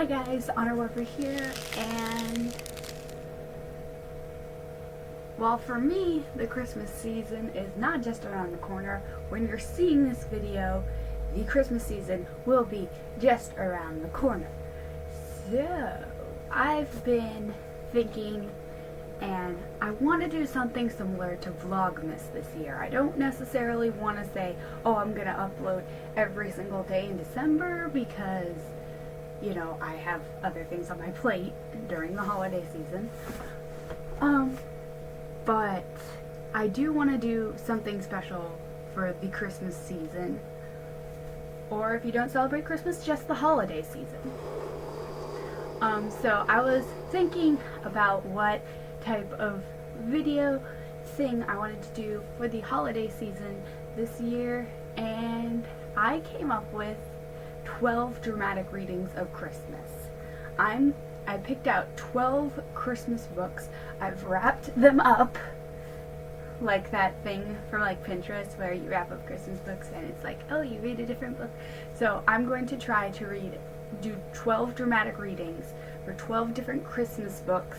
Hi guys, Honor Warper here, and well, for me, the Christmas season is not just around the corner. When you're seeing this video, the Christmas season will be just around the corner. So, I've been thinking, and I want to do something similar to Vlogmas this year. I don't necessarily want to say, oh, I'm going to upload every single day in December because, you know, I have other things on my plate during the holiday season. But I do want to do something special for the Christmas season. Or if you don't celebrate Christmas, just the holiday season. So I was thinking about what type of video thing I wanted to do for the holiday season this year, and I came up with 12 dramatic readings of Christmas. I picked out 12 Christmas books. I've wrapped them up like that thing from like Pinterest where you wrap up Christmas books and it's like, oh, you read a different book. So I'm going to try to do 12 dramatic readings for 12 different Christmas books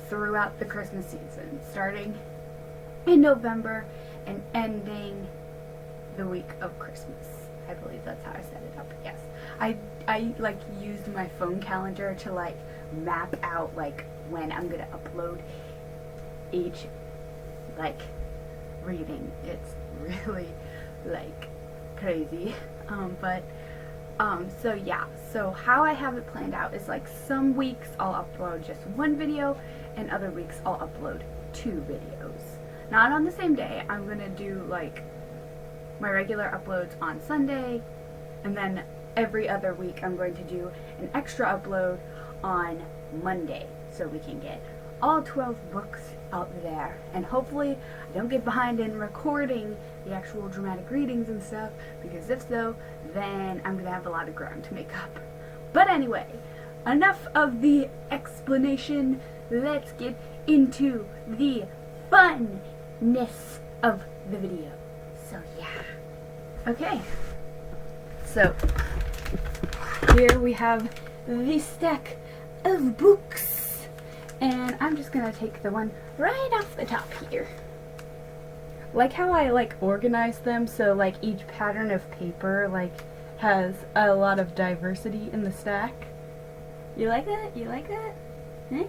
throughout the Christmas season, starting in November and ending the week of Christmas. I believe that's how I set it up. Yes. I like used my phone calendar to like map out like when I'm gonna upload each like reading. It's really like crazy. So yeah, so how I have it planned out is like some weeks I'll upload just one video and other weeks I'll upload 2 videos. Not on the same day. I'm gonna do like my regular uploads on Sunday, and then every other week I'm going to do an extra upload on Monday so we can get all 12 books out there, and hopefully I don't get behind in recording the actual dramatic readings and stuff, because if so, then I'm gonna have a lot of ground to make up. But anyway, enough of the explanation. Let's get into the funness of the video. So yeah. Okay. So here we have the stack of books, and I'm just gonna take the one right off the top here. Like how I like organize them so like each pattern of paper like has a lot of diversity in the stack. You like that? You like that? Eh?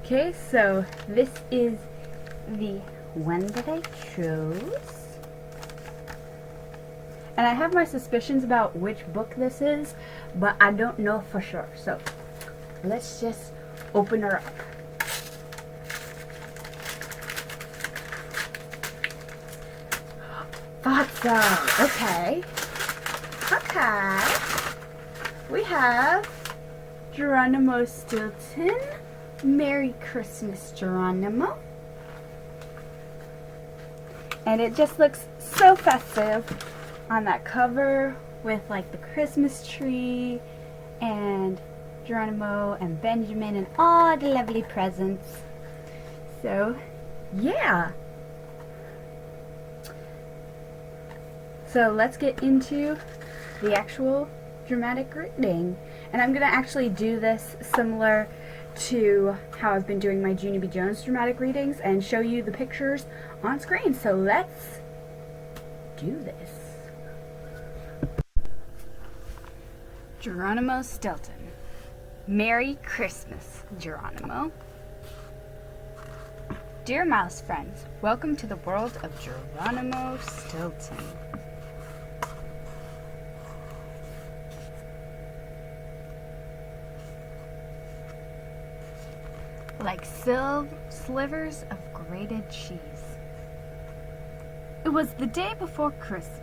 Okay, so this is the one that I chose. And I have my suspicions about which book this is, but I don't know for sure. So let's just open her up. Thought so. Okay. Okay. We have Geronimo Stilton. Merry Christmas, Geronimo. And it just looks so festive on that cover with like the Christmas tree and Geronimo and Benjamin and all the lovely presents. So, yeah. So let's get into the actual dramatic reading. And I'm going to actually do this similar to how I've been doing my Junie B. Jones dramatic readings and show you the pictures on screen. So let's do this. Geronimo Stilton. Merry Christmas, Geronimo. Dear mouse friends, welcome to the world of Geronimo Stilton. Like slivers of grated cheese. It was the day before Christmas.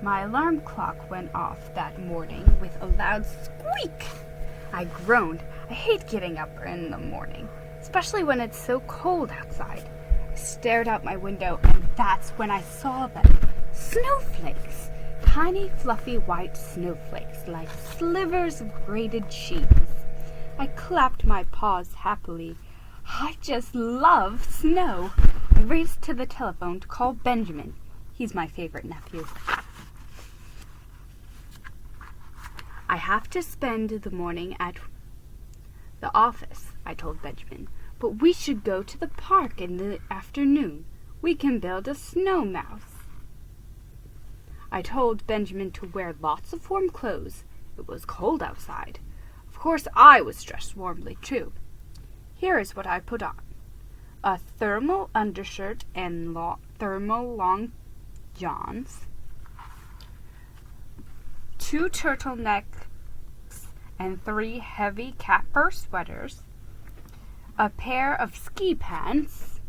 My alarm clock went off that morning with a loud squeak. I groaned. I hate getting up in the morning, especially when it's so cold outside. I stared out my window, and that's when I saw them. Snowflakes. Tiny, fluffy white snowflakes like slivers of grated cheese. I clapped my paws happily. I just love snow. I raced to the telephone to call Benjamin. He's my favorite nephew. I have to spend the morning at the office, I told Benjamin, but we should go to the park in the afternoon. We can build a snow mouse. I told Benjamin to wear lots of warm clothes. It was cold outside. Of course, I was dressed warmly, too. Here is what I put on. A thermal undershirt and thermal long johns, 2 turtlenecks and 3 heavy cap-fur sweaters, a pair of ski pants,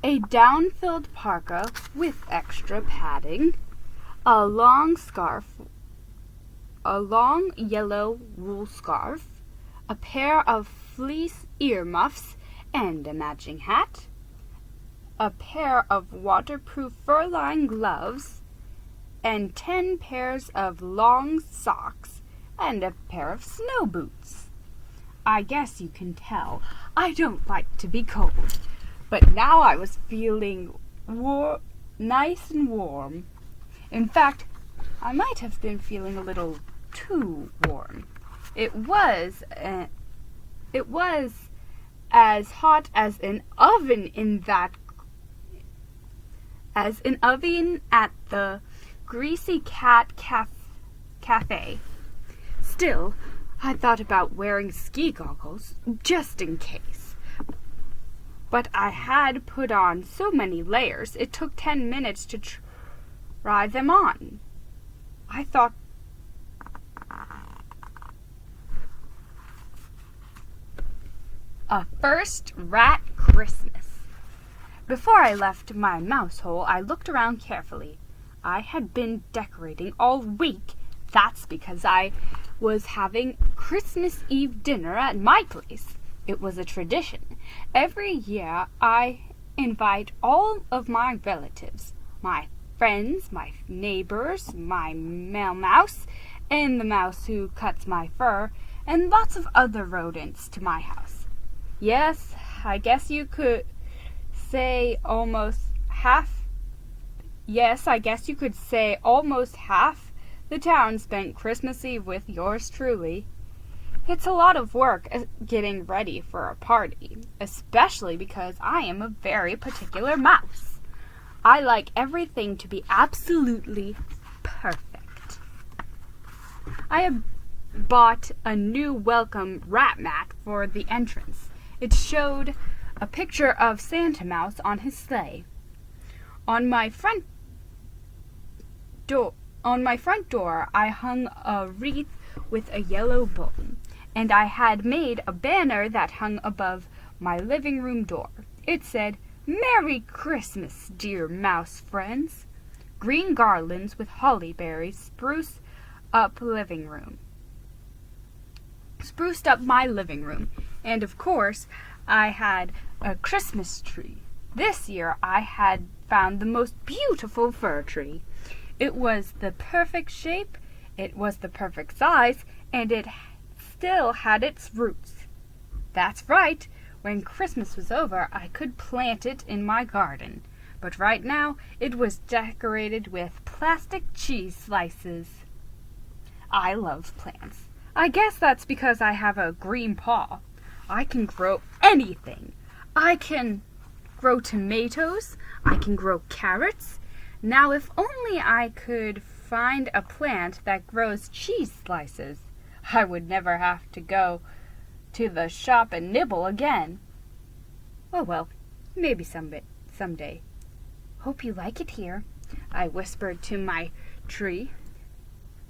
a down-filled parka with extra padding, a long yellow wool scarf, a pair of fleece earmuffs and a matching hat, a pair of waterproof fur-lined gloves, and 10 pairs of long socks and a pair of snow boots. I guess you can tell I don't like to be cold, but now I was feeling nice and warm. In fact, I might have been feeling a little too warm. It was as hot as an oven at the Greasy Cat Cafe. Still, I thought about wearing ski goggles just in case. But I had put on so many layers, it took 10 minutes to try them on. I thought a first rat Christmas. Before I left my mouse hole, I looked around carefully. I had been decorating all week. That's because I was having Christmas Eve dinner at my place. It was a tradition. Every year I invite all of my relatives, my friends, my neighbors, my male mouse, and the mouse who cuts my fur, and lots of other rodents to my house. Yes, I guess you could say almost half the town spent Christmas Eve with yours truly. It's a lot of work getting ready for a party, especially because I am a very particular mouse. I like everything to be absolutely perfect. I have bought a new welcome rat mat for the entrance. It showed a picture of Santa Mouse on his sleigh. On my front door, I hung a wreath with a yellow bow, and I had made a banner that hung above my living room door. It said, "Merry Christmas, dear mouse friends." Green garlands with holly berries spruced up my living room, and of course, I had a Christmas tree. This year I had found the most beautiful fir tree. It was the perfect shape, it was the perfect size, and it still had its roots. That's right, when Christmas was over, I could plant it in my garden. But right now, it was decorated with plastic cheese slices. I love plants. I guess that's because I have a green paw. I can grow anything. I can grow tomatoes. I can grow carrots. Now, if only I could find a plant that grows cheese slices, I would never have to go to the shop and nibble again. Oh well, maybe someday. Hope you like it here, I whispered to my tree.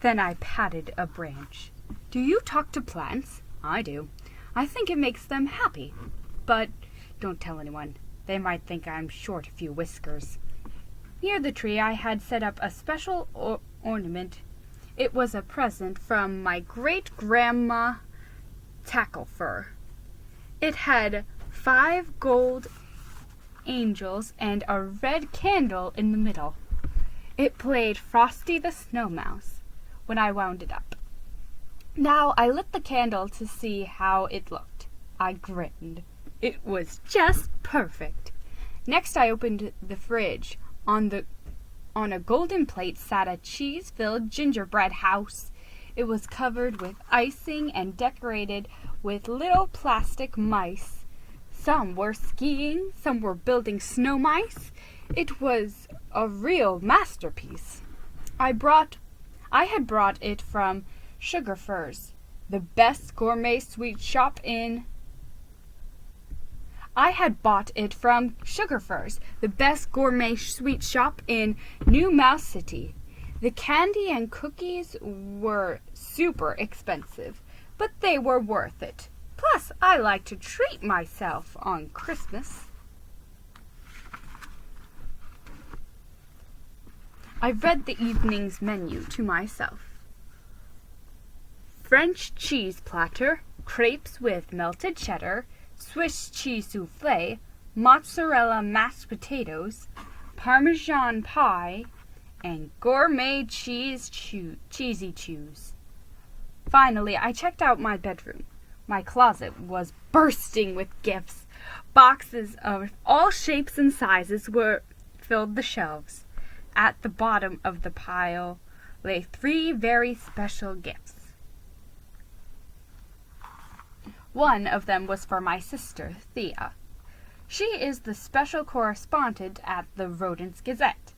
Then I patted a branch. Do you talk to plants? I do. I think it makes them happy. But don't tell anyone. They might think I'm short a few whiskers. Near the tree I had set up a special ornament. It was a present from my great-grandma Tacklefur. It had 5 gold angels and a red candle in the middle. It played Frosty the Snow Mouse when I wound it up. Now I lit the candle to see how it looked. I grinned. It was just perfect. Next I opened the fridge. On the On a golden plate sat a cheese-filled gingerbread house. It was covered with icing and decorated with little plastic mice. Some were skiing, some were building snow mice. It was a real masterpiece. I had brought it from Sugar Furs, the best gourmet sweet shop in I had bought it from Sugar Furs, the best gourmet sweet shop in New Mouse City. The candy and cookies were super expensive, but they were worth it. Plus, I like to treat myself on Christmas. I read the evening's menu to myself. French cheese platter, crepes with melted cheddar, Swiss cheese soufflé, mozzarella mashed Parmesan pie, and gourmet cheesy chews. Finally, I checked out my bedroom. My closet was bursting with gifts. Boxes of all shapes and sizes filled the shelves. At the bottom of the pile lay 3 very special gifts. One of them was for my sister, Thea. She is the special correspondent at the Rodents Gazette.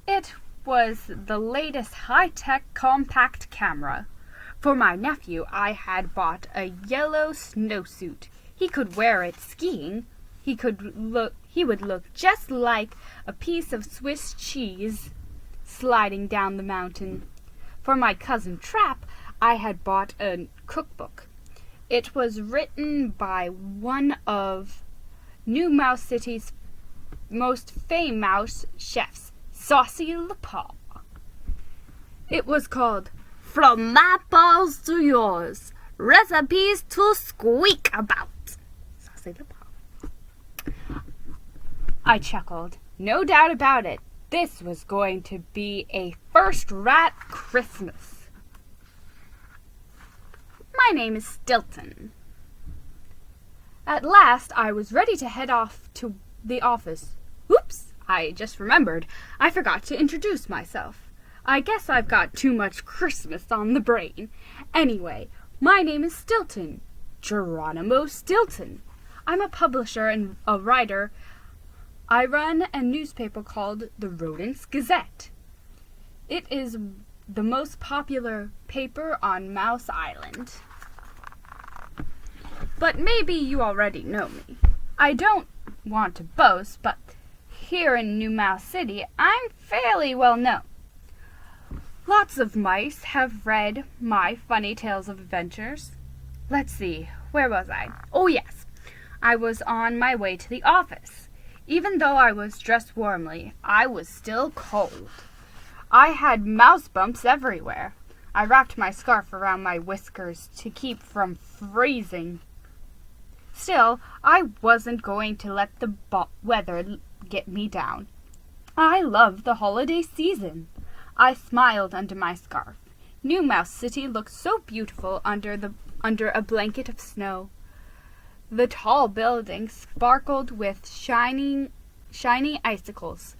It was the latest high-tech compact camera. For my nephew, I had bought a yellow snowsuit. He could wear it skiing. He would look just like a piece of Swiss cheese sliding down the mountain. For my cousin Trap, I had bought a cookbook. It was written by one of New Mouse City's most famous chefs, Saucy LaPaw. It was called From My Paws to Yours, Recipes to Squeak About. Saucy LaPaw. I chuckled. No doubt about it. This was going to be a first-rat Christmas. My name is Stilton. At last, I was ready to head off to the office. Oops, I just remembered. I forgot to introduce myself. I guess I've got too much Christmas on the brain. Anyway, my name is Stilton. Geronimo Stilton. I'm a publisher and a writer. I run a newspaper called the Rodents Gazette. It is the most popular paper on Mouse Island. But maybe you already know me. I don't want to boast, but here in New Mouse City, I'm fairly well known. Lots of mice have read my funny tales of adventures. Let's see, where was I? Oh yes, I was on my way to the office. Even though I was dressed warmly, I was still cold. I had mouse bumps everywhere. I wrapped my scarf around my whiskers to keep from freezing. Still, I wasn't going to let the weather get me down. I love the holiday season. I smiled under my scarf. New Mouse City looked so beautiful under a blanket of snow. The tall buildings sparkled with shiny icicles,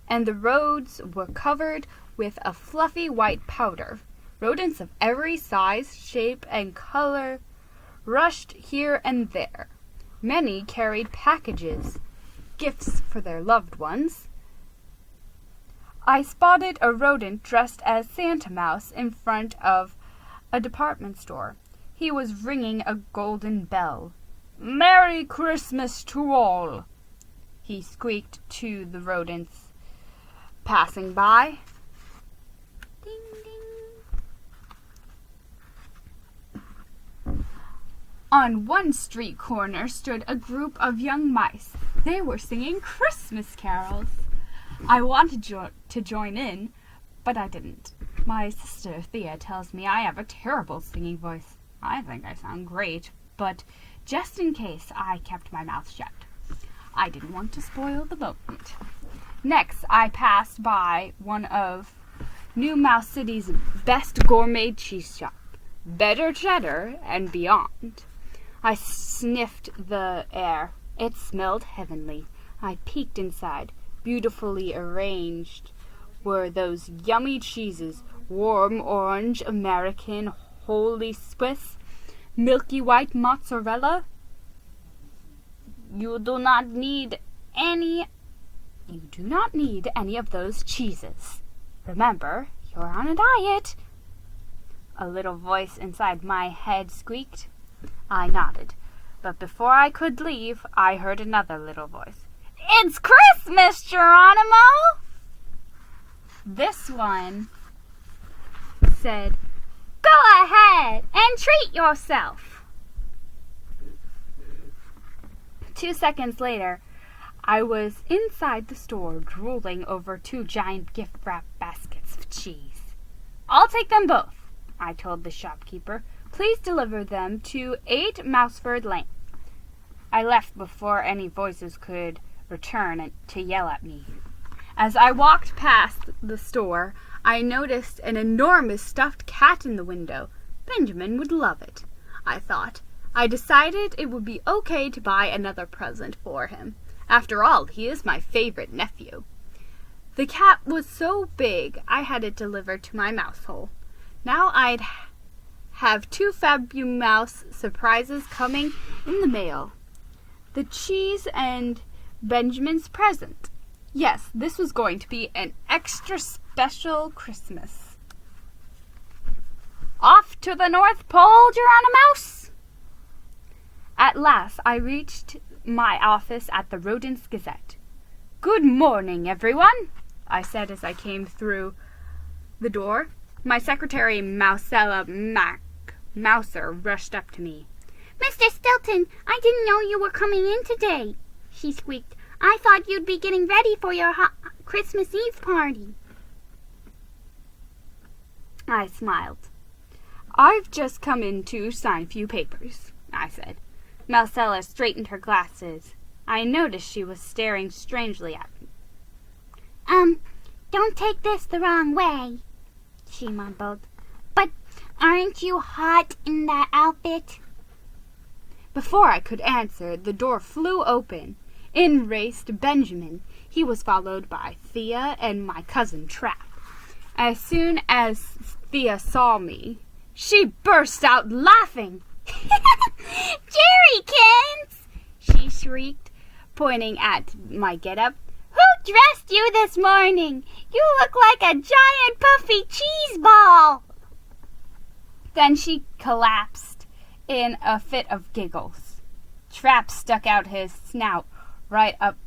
and the roads were covered with a fluffy white powder. Rodents of every size, shape, and color rushed here and there. Many carried packages, gifts for their loved ones. I spotted a rodent dressed as Santa Mouse in front of a department store. He was ringing a golden bell. "Merry Christmas to all," he squeaked to the rodents passing by. Ding, ding. On one street corner stood a group of young mice. They were singing Christmas carols. I wanted to join in, but I didn't. My sister Thea tells me I have a terrible singing voice. I think I sound great, but just in case, I kept my mouth shut. I didn't want to spoil the moment. Next, I passed by one of New Mouse City's best gourmet cheese shop, Better Cheddar and beyond. I sniffed the air. It smelled heavenly. I peeked inside, beautifully arranged were those yummy cheeses, warm orange American, holy Swiss, milky white mozzarella. You do not need any of those cheeses. Remember, you're on a diet. A little voice inside my head squeaked. I nodded, but before I could leave, I heard another little voice. It's Christmas, Geronimo! This one said, Go ahead and treat yourself. 2 seconds later, I was inside the store drooling over 2 giant gift wrap baskets of cheese. I'll take them both, I told the shopkeeper. Please deliver them to 8 Mouseford Lane. I left before any voices could return to yell at me. As I walked past the store, I noticed an enormous stuffed cat in the window. Benjamin would love it, I thought. I decided it would be okay to buy another present for him. After all, he is my favorite nephew. The cat was so big, I had it delivered to my mouse hole. Now I'd have 2 Fabumouse surprises coming in the mail. The cheese and Benjamin's present. Yes, this was going to be an extra special Christmas. Off to the North Pole, Geronimouse! At last, I reached my office at the Rodents Gazette. Good morning, everyone, I said as I came through the door. My secretary, Mousella Mouser, rushed up to me. Mr. Stilton, I didn't know you were coming in today, she squeaked. I thought you'd be getting ready for your Christmas Eve party. I smiled. I've just come in to sign a few papers, I said. Mousella straightened her glasses. I noticed she was staring strangely at me. Don't take this the wrong way, she mumbled. But aren't you hot in that outfit? Before I could answer, the door flew open. In raced Benjamin. He was followed by Thea and my cousin Trap. As soon as Thea saw me, she burst out laughing. Jerrykins! She shrieked, pointing at my getup. Who dressed you this morning? You look like a giant puffy cheese ball! Then she collapsed in a fit of giggles. Trap stuck his snout right up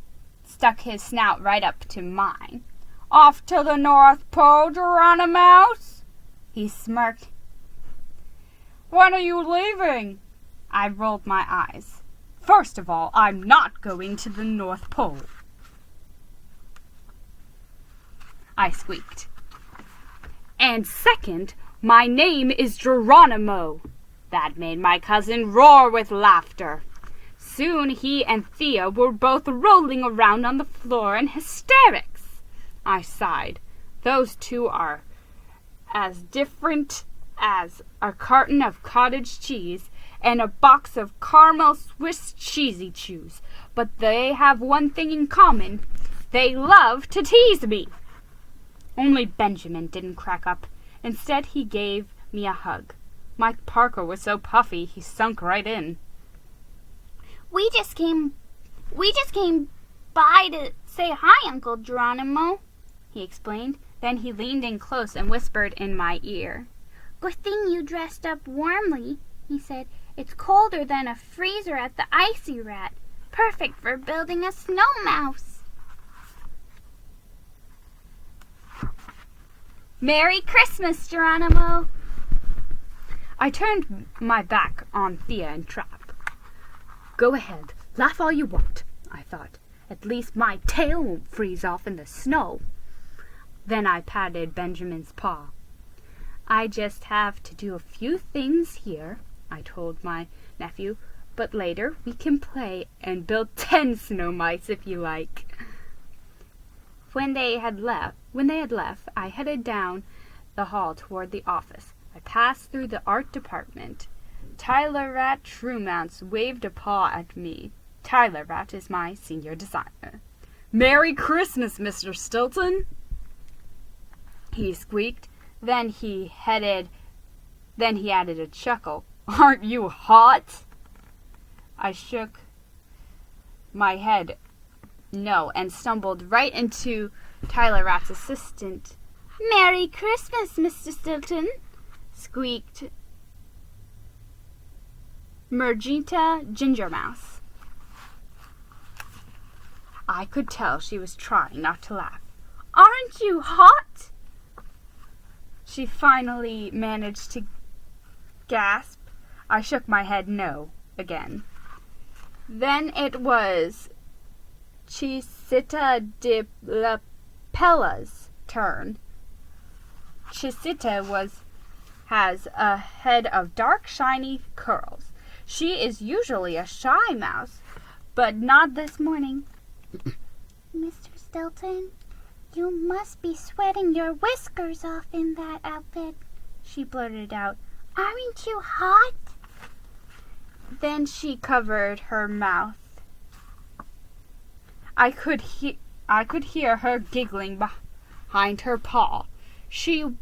to mine. Off to the North Pole, Geronimouse? He smirked. When are you leaving? I rolled my eyes. First of all, I'm not going to the North Pole, I squeaked. And second, my name is Geronimo. That made my cousin roar with laughter. Soon he and Thea were both rolling around on the floor in hysterics. I sighed. Those two are as different as a carton of cottage cheese and a box of caramel Swiss cheesy chews. But they have one thing in common. They love to tease me. Only Benjamin didn't crack up. Instead, he gave me a hug. Mike Parker was so puffy, he sunk right in. We just came by to say hi, Uncle Geronimo, he explained. Then he leaned in close and whispered in my ear. Good thing you dressed up warmly, he said. It's colder than a freezer at the Icy Rat. Perfect for building a snow mouse. Merry Christmas, Geronimo! I turned my back on Thea and Trap. Go ahead, laugh all you want, I thought. At least my tail won't freeze off in the snow. Then I patted Benjamin's paw. I just have to do a few things here, I told my nephew, but later we can play and build 10 snow mice if you like. When they had left, I headed down the hall toward the office. I passed through the art department. Tyler Rat Truemounts waved a paw at me. Tyler Rat is my senior designer. Merry Christmas, Mr. Stilton! he squeaked. Then he added a chuckle. Aren't you hot? I shook my head no and stumbled right into Tyler Rat's assistant. Merry Christmas, Mr. Stilton, squeaked Mergita Ginger Mouse. I could tell she was trying not to laugh. Aren't you hot? She finally managed to gasp. I shook my head no again. Then it was Chisita de la Pella's turn. Chisita has a head of dark, shiny curls. She is usually a shy mouse, but not this morning. Mr. Stilton, you must be sweating your whiskers off in that outfit, she blurted out. Aren't you hot? Then she covered her mouth. I could hear her giggling behind her paw. She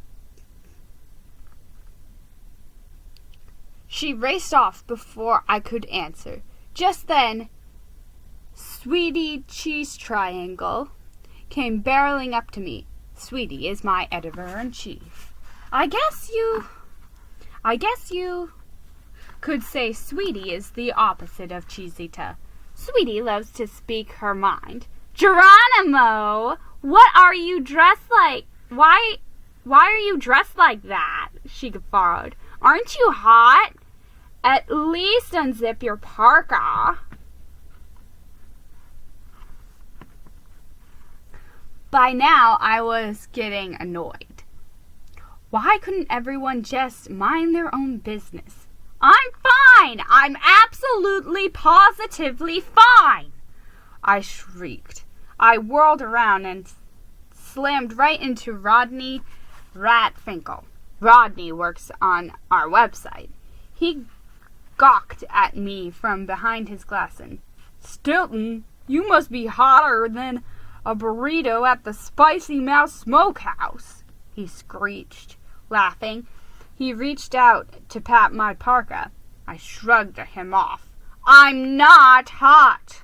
raced off before I could answer. Just then, Sweetie Cheese Triangle came barreling up to me. Sweetie is my editor-in-chief. I guess you could say Sweetie is the opposite of Cheesita. Sweetie loves to speak her mind. Geronimo, what are you dressed like? Why are you dressed like that? She guffawed. Aren't you hot? At least unzip your parka. By now, I was getting annoyed. Why couldn't everyone just mind their own business? I'm fine! I'm absolutely, positively fine! I shrieked. I whirled around and slammed right into Rodney Ratfinkel. Rodney works on our website. He gawked at me from behind his glass and, Stilton, you must be hotter than a burrito at the Spicy Mouse Smokehouse, he screeched, laughing. He reached out to pat my parka. I shrugged him off. I'm not hot,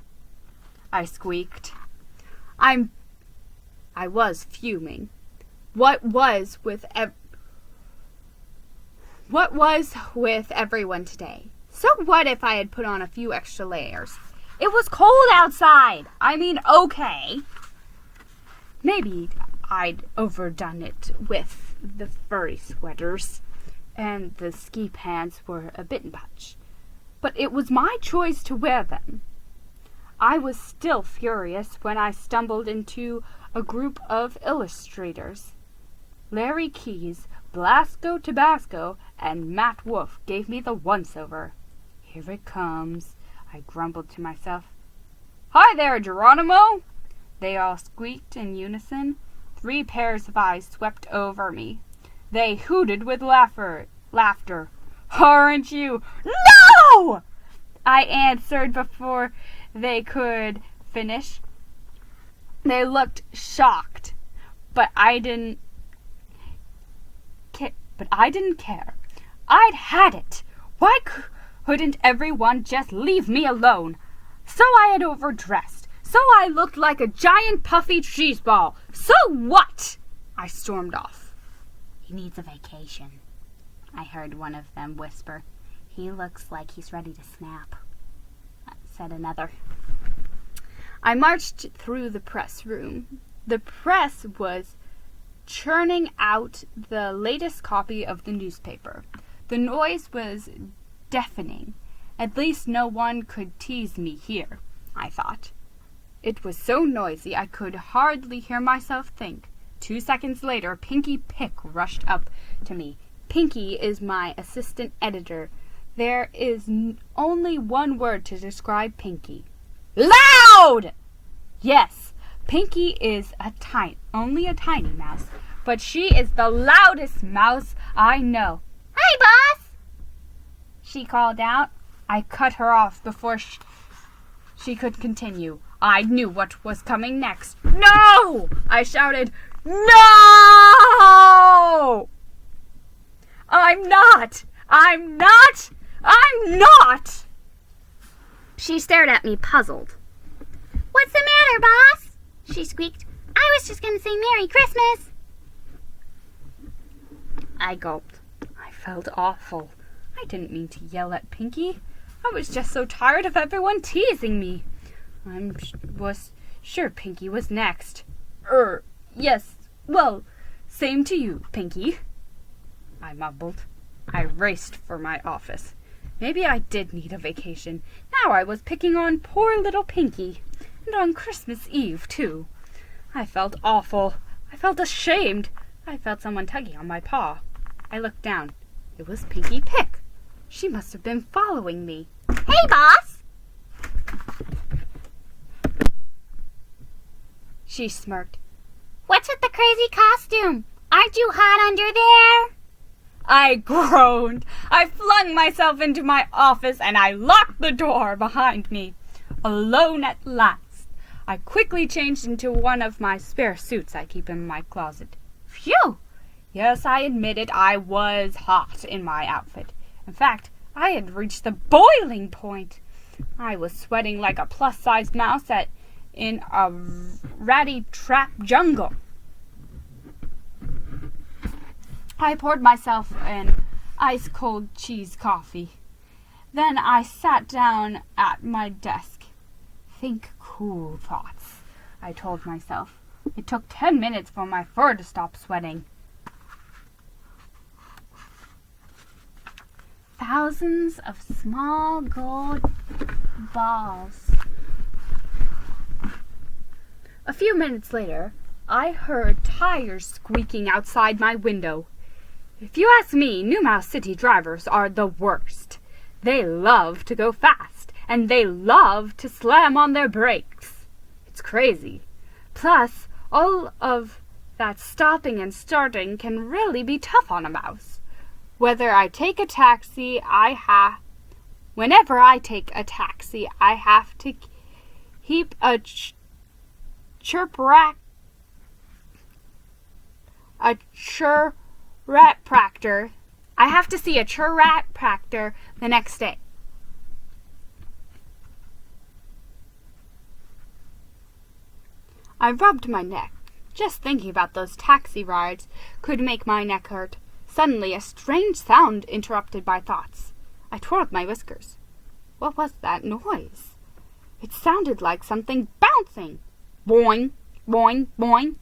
I squeaked. I was fuming. What was with everyone today? So what if I had put on a few extra layers? It was cold outside. I mean, okay. Maybe I'd overdone it with the furry sweaters, and the ski pants were a bit much. But it was my choice to wear them. I was still furious when I stumbled into a group of illustrators. Larry Keys, Blasco Tabasco, and Matt Wolf gave me the once-over. Here it comes, I grumbled to myself. Hi there, Geronimo! They all squeaked in unison. 3 pairs of eyes swept over me. They hooted with laughter. Aren't you? No! I answered before they could finish. They looked shocked, but I didn't care. I'd had it. Why couldn't everyone just leave me alone? So I had overdressed. So I looked like a giant puffy cheese ball. So what? I stormed off. He needs a vacation, I heard one of them whisper. He looks like he's ready to snap, said another. I marched through the press room. The press was churning out the latest copy of the newspaper. The noise was deafening. At least no one could tease me here, I thought. It was so noisy I could hardly hear myself think. 2 seconds later, Pinky Pick rushed up to me. Pinky is my assistant editor. There is only one word to describe Pinky. Loud! Yes, Pinky is only a tiny mouse, but she is the loudest mouse I know. Hi, boss! She called out. I cut her off before she could continue. I knew what was coming next. No! I shouted. No! I'm not! I'm not! I'm not! She stared at me, puzzled. What's the matter, boss? She squeaked. I was just going to say Merry Christmas. I gulped. I felt awful. I didn't mean to yell at Pinky. I was just so tired of everyone teasing me. Was sure Pinky was next. Yes. Well, same to you, Pinky, I mumbled. I raced for my office. Maybe I did need a vacation. Now I was picking on poor little Pinky. And on Christmas Eve, too. I felt awful. I felt ashamed. I felt someone tugging on my paw. I looked down. It was Pinky Pick. She must have been following me. Hey, boss! She smirked. What's with the crazy costume? Aren't you hot under there? I groaned. I flung myself into my office and I locked the door behind me. Alone at last. I quickly changed into one of my spare suits I keep in my closet. Phew! Yes, I admitted I was hot in my outfit. In fact, I had reached the boiling point. I was sweating like a plus-sized mouse in a ratty trap jungle. I poured myself an ice-cold cheese coffee. Then I sat down at my desk. Think cool thoughts, I told myself. It took 10 minutes for my fur to stop sweating. Thousands of small gold balls. A few minutes later, I heard tires squeaking outside my window. If you ask me, New Mouse City drivers are the worst. They love to go fast, and they love to slam on their brakes. It's crazy. Plus, all of that stopping and starting can really be tough on a mouse. Whenever I take a taxi, I have to keep a chirpractor I have to see a chiropractor the next day. I rubbed my neck. Just thinking about those taxi rides could make my neck hurt. Suddenly, a strange sound interrupted my thoughts. I twirled my whiskers. What was that noise? It sounded like something bouncing. Boing, boing, boing.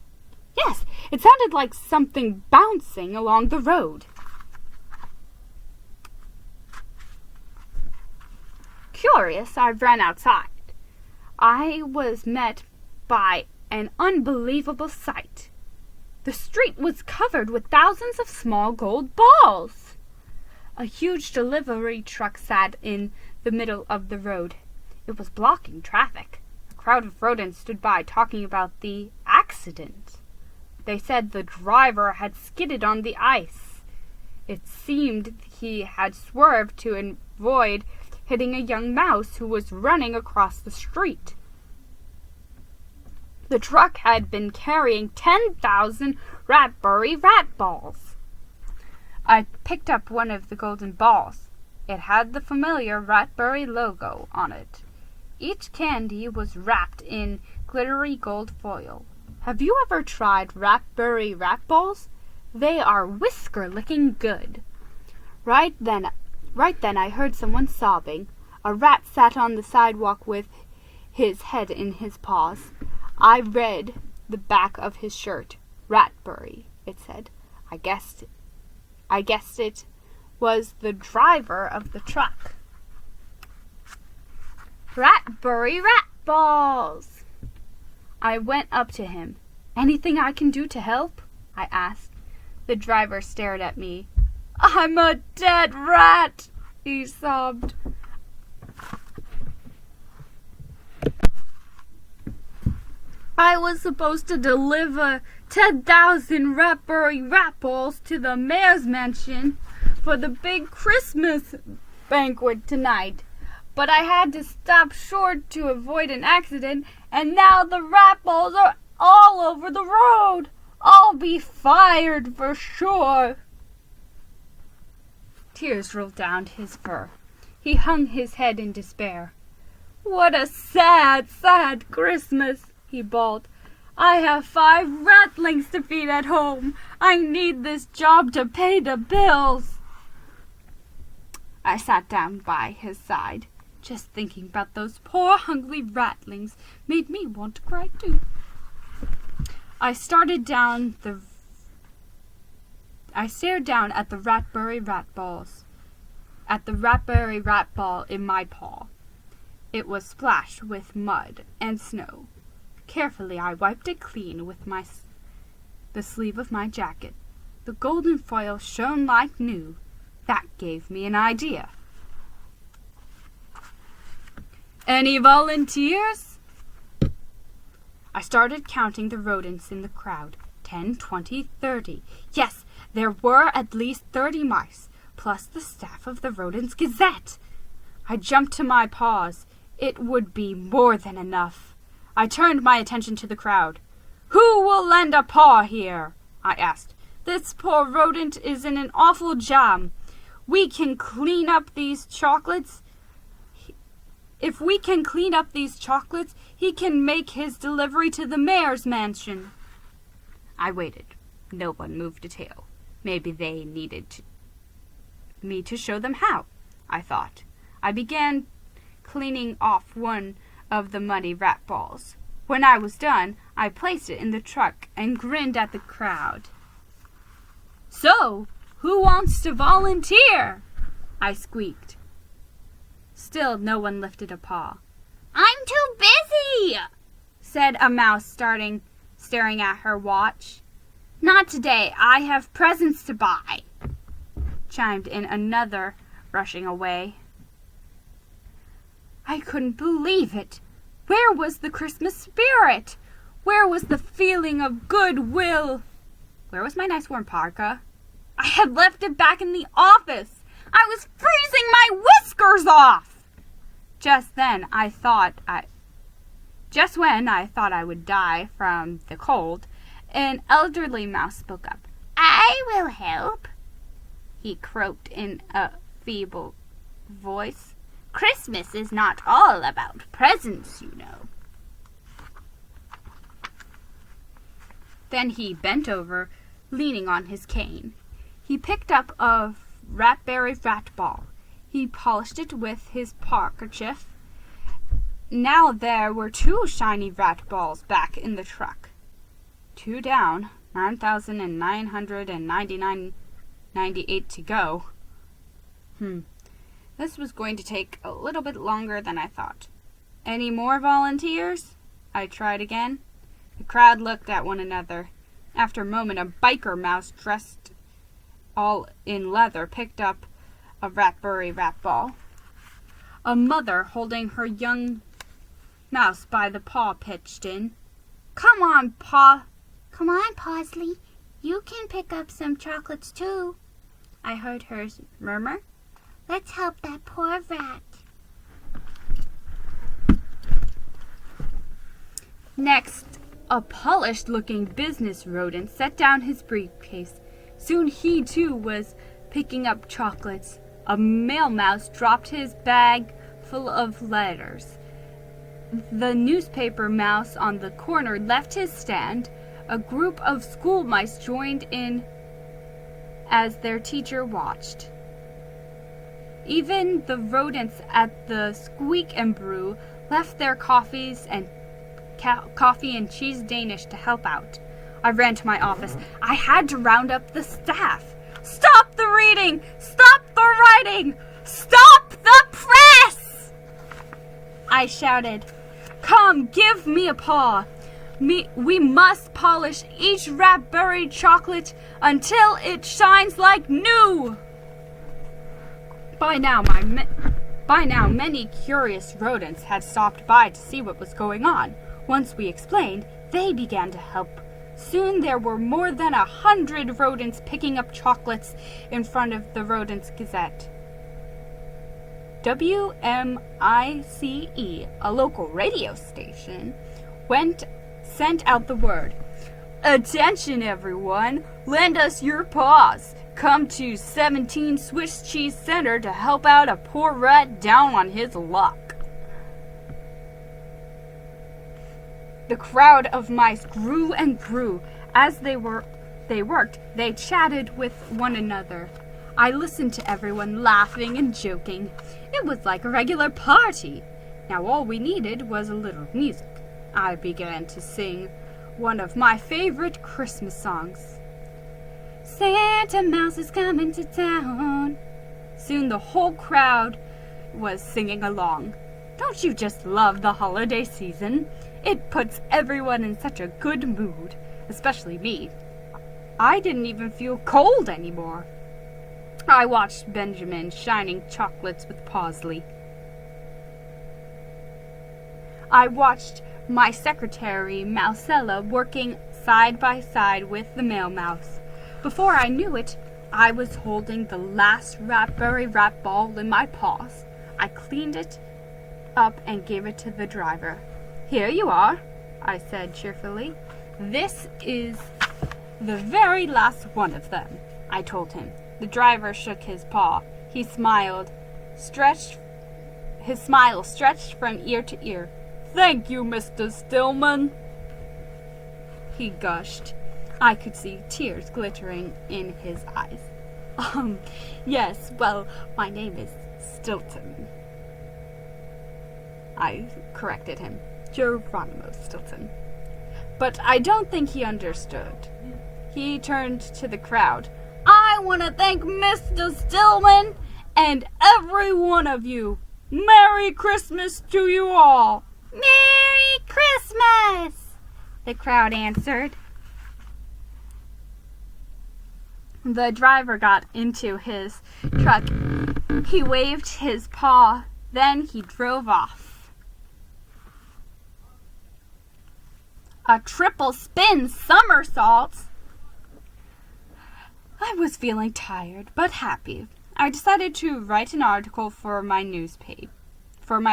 Yes, it sounded like something bouncing along the road. Curious, I ran outside. I was met by an unbelievable sight. The street was covered with thousands of small gold balls. A huge delivery truck sat in the middle of the road. It was blocking traffic. A crowd of rodents stood by talking about the accident. They said the driver had skidded on the ice. It seemed he had swerved to avoid hitting a young mouse who was running across the street. The truck had been carrying 10,000 Ratberry rat balls. I picked up one of the golden balls. It had the familiar Ratberry logo on it. Each candy was wrapped in glittery gold foil. Have you ever tried Ratberry rat balls? They are whisker-licking good. Right then I heard someone sobbing. A rat sat on the sidewalk with his head in his paws. I read the back of his shirt. Ratberry, it said. I guessed it was the driver of the truck. Ratberry rat balls! I went up to him. Anything I can do to help? I asked. The driver stared at me. I'm a dead rat, he sobbed. I was supposed to deliver 10,000 Ratberry rat balls to the mayor's mansion for the big Christmas banquet tonight. But I had to stop short to avoid an accident, and now the rat balls are all over the road. I'll be fired for sure." Tears rolled down his fur. He hung his head in despair. "What a sad, sad Christmas," he bawled. "I have 5 ratlings to feed at home. I need this job to pay the bills." I sat down by his side. Just thinking about those poor hungry ratlings made me want to cry too. I stared down at the Ratbury rat ball in my paw. It was splashed with mud and snow. Carefully I wiped it clean with the sleeve of my jacket. The golden foil shone like new. That gave me an idea. "Any volunteers?" I started counting the rodents in the crowd. 10, 20, 30. Yes, there were at least 30 mice, plus the staff of the Rodents Gazette. I jumped to my paws. It would be more than enough. I turned my attention to the crowd. "Who will lend a paw here?" I asked. "This poor rodent is in an awful jam. We can clean up these chocolates. If we can clean up these chocolates, he can make his delivery to the mayor's mansion." I waited. No one moved a tail. Maybe they needed me to show them how, I thought. I began cleaning off one of the muddy rat balls. When I was done, I placed it in the truck and grinned at the crowd. "So, who wants to volunteer?" I squeaked. Still no one lifted a paw. "I'm too busy," said a mouse staring at her watch. "Not today. I have presents to buy," chimed in another, rushing away. I couldn't believe it. Where was the Christmas spirit? Where was the feeling of goodwill? Where was my nice warm parka? I had left it back in the office. I was freezing my whiskers off. Just when I thought I would die from the cold, an elderly mouse spoke up. "I will help," he croaked in a feeble voice. "Christmas is not all about presents, you know." Then he bent over, leaning on his cane. He picked up a Ratbury rat ball. He polished it with his handkerchief. Now there were 2 shiny rat balls back in the truck. 2 down, 9,999.98 to go. This was going to take a little bit longer than I thought. "Any more volunteers?" I tried again. The crowd looked at one another. After a moment, a biker mouse dressed all in leather picked up a Ratbury rat ball. A mother holding her young mouse by the paw pitched in. Come on, Pawsley. You can pick up some chocolates too," I heard her murmur. "Let's help that poor rat." Next, a polished-looking business rodent set down his briefcase. Soon he, too, was picking up chocolates. A male mouse dropped his bag full of letters. The newspaper mouse on the corner left his stand. A group of school mice joined in as their teacher watched. Even the rodents at the Squeak and Brew left their coffee and cheese Danish to help out. I ran to my office. I had to round up the staff. "Stop the reading! Stop the writing! Stop the press!" I shouted. "Come, give me a paw. We must polish each Ratbury chocolate until it shines like new." By now, many curious rodents had stopped by to see what was going on. Once we explained, they began to help. Soon there were more than 100 rodents picking up chocolates in front of the Rodents Gazette. WMICE, a local radio station, sent out the word. Attention everyone, lend us your paws. Come to 17 Swiss Cheese Center to help out a poor rat down on his luck. The crowd of mice grew and grew. As they worked, they chatted with one another. I listened to everyone laughing and joking. It was like a regular party. Now all we needed was a little music. I began to sing one of my favorite Christmas songs. Santa Mouse is coming to town. Soon the whole crowd was singing along. Don't you just love the holiday season? It puts everyone in such a good mood, especially me. I didn't even feel cold anymore. I watched Benjamin shining chocolates with Pawsley. I watched my secretary, Mousella, working side by side with the male mouse. Before I knew it, I was holding the last raspberry rat ball in my paws. I cleaned it up and gave it to the driver. Here you are, I said cheerfully. This is the very last one of them, I told him. The driver shook his paw. His smile stretched from ear to ear. Thank you, Mr. Stillman, he gushed. I could see tears glittering in his eyes. Yes, well, my name is Stilton. I corrected him. Geronimo Stilton. But I don't think he understood. He turned to the crowd. I want to thank Mr. Stillman and every one of you. Merry Christmas to you all. Merry Christmas, the crowd answered. The driver got into his truck. He waved his paw, then he drove off. A triple spin somersault. I was feeling tired but happy. I decided to write an article for my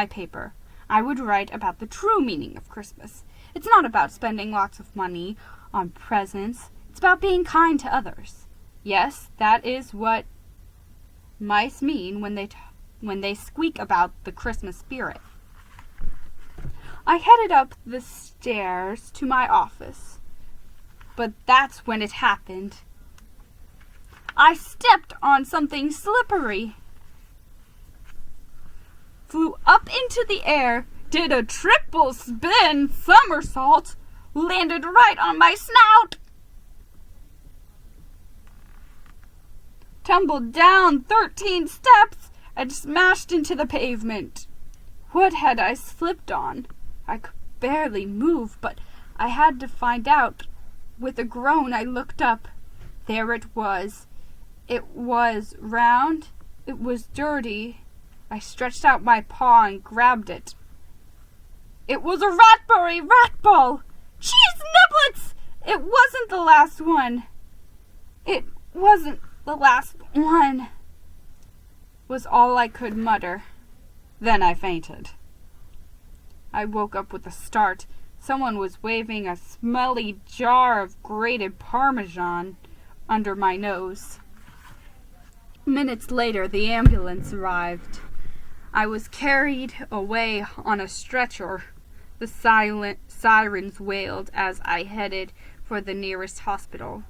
paper. I would write about the true meaning of Christmas. It's not about spending lots of money on presents. It's about being kind to others. Yes, that is what mice mean when they squeak about the Christmas spirit. I headed up the stairs to my office, but that's when it happened. I stepped on something slippery, flew up into the air, did a triple spin somersault, landed right on my snout, tumbled down 13 steps, and smashed into the pavement. What had I slipped on? I could barely move, but I had to find out. With a groan, I looked up. There it was. It was round. It was dirty. I stretched out my paw and grabbed it. It was a raspberry rat ball! Cheese niblets! It wasn't the last one. It wasn't the last one, was all I could mutter. Then I fainted. I woke up with a start. Someone was waving a smelly jar of grated Parmesan under my nose. Minutes later, the ambulance arrived. I was carried away on a stretcher. The sirens wailed as I headed for the nearest hospital.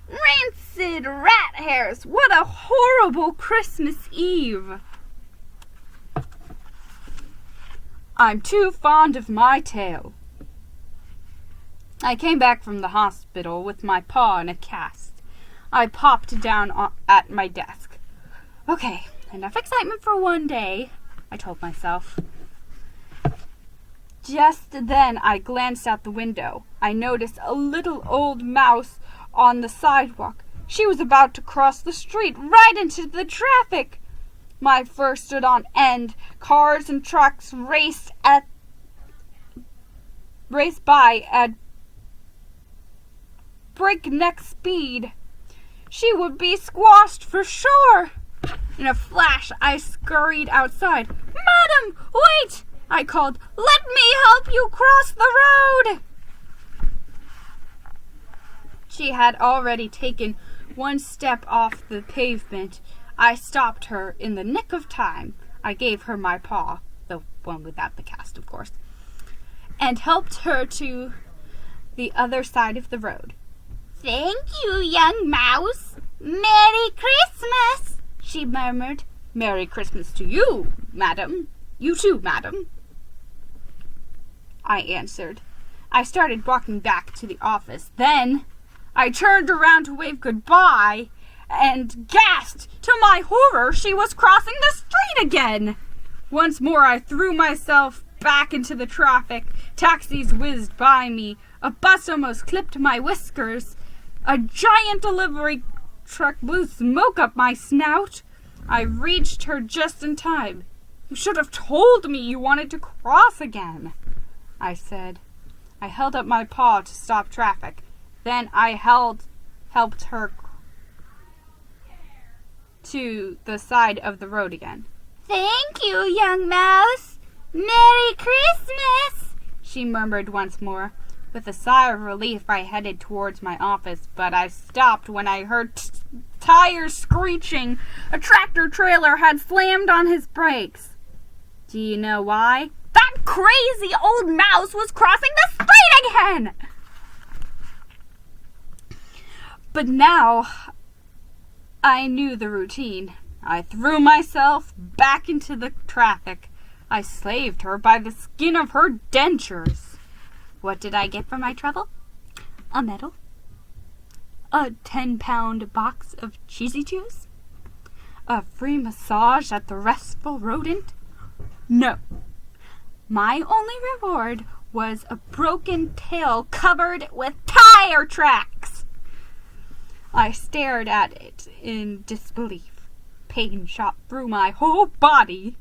Rancid rat hairs! What a horrible Christmas Eve! I'm too fond of my tail. I came back from the hospital with my paw in a cast. I popped down at my desk. Okay, enough excitement for one day, I told myself. Just then I glanced out the window. I noticed a little old mouse on the sidewalk. She was about to cross the street right into the traffic. My fur stood on end. Cars and trucks raced by at breakneck speed. She would be squashed for sure. In a flash, I scurried outside. Madam, wait! I called. Let me help you cross the road! She had already taken one step off the pavement. I stopped her in the nick of time. I gave her my paw, the one without the cast, of course, and helped her to the other side of the road. Thank you, young mouse. Merry Christmas, she murmured. Merry Christmas to you, madam. You too, madam, I answered. I started walking back to the office. Then I turned around to wave goodbye and gasped. To my horror, she was crossing the street again. Once more, I threw myself back into the traffic. Taxis whizzed by me. A bus almost clipped my whiskers. A giant delivery truck blew smoke up my snout. I reached her just in time. You should have told me you wanted to cross again, I said. I held up my paw to stop traffic. Then I helped her to the side of the road again. Thank you, young mouse. Merry Christmas, she murmured once more. With a sigh of relief, I headed towards my office, but I stopped when I heard tires screeching. A tractor trailer had slammed on his brakes. Do you know why? That crazy old mouse was crossing the street again! But now I knew the routine. I threw myself back into the traffic. I slaved her by the skin of her dentures. What did I get for my trouble? A medal? A 10-pound box of Cheesy Chews? A free massage at the Restful Rodent? No. My only reward was a broken tail covered with tire tracks. I stared at it in disbelief. Pain shot through my whole body.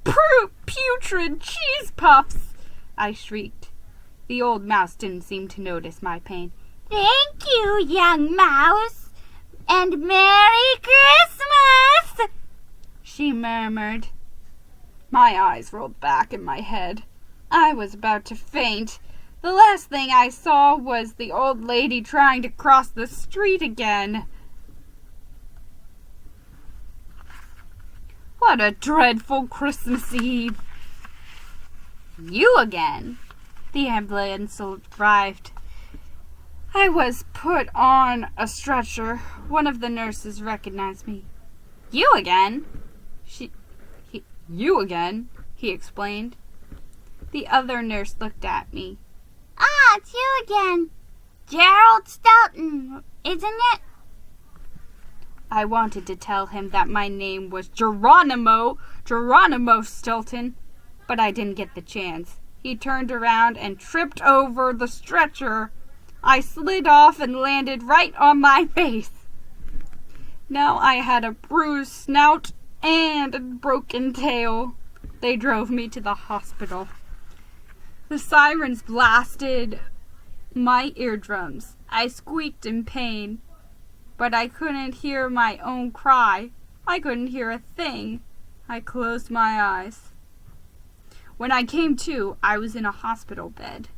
Putrid cheese puffs! I shrieked. The old mouse didn't seem to notice my pain. Thank you, young mouse, and Merry Christmas, she murmured. My eyes rolled back in my head. I was about to faint. The last thing I saw was the old lady trying to cross the street again. What a dreadful Christmas Eve. You again. The ambulance arrived. I was put on a stretcher. One of the nurses recognized me. You again? You again, he explained. The other nurse looked at me. Ah, it's you again. Gerald Stelton, isn't it? I wanted to tell him that my name was Geronimo Stilton, but I didn't get the chance. He turned around and tripped over the stretcher. I slid off and landed right on my face. Now I had a bruised snout and a broken tail. They drove me to the hospital. The sirens blasted my eardrums. I squeaked in pain, but I couldn't hear my own cry. I couldn't hear a thing. I closed my eyes. When I came to, I was in a hospital bed.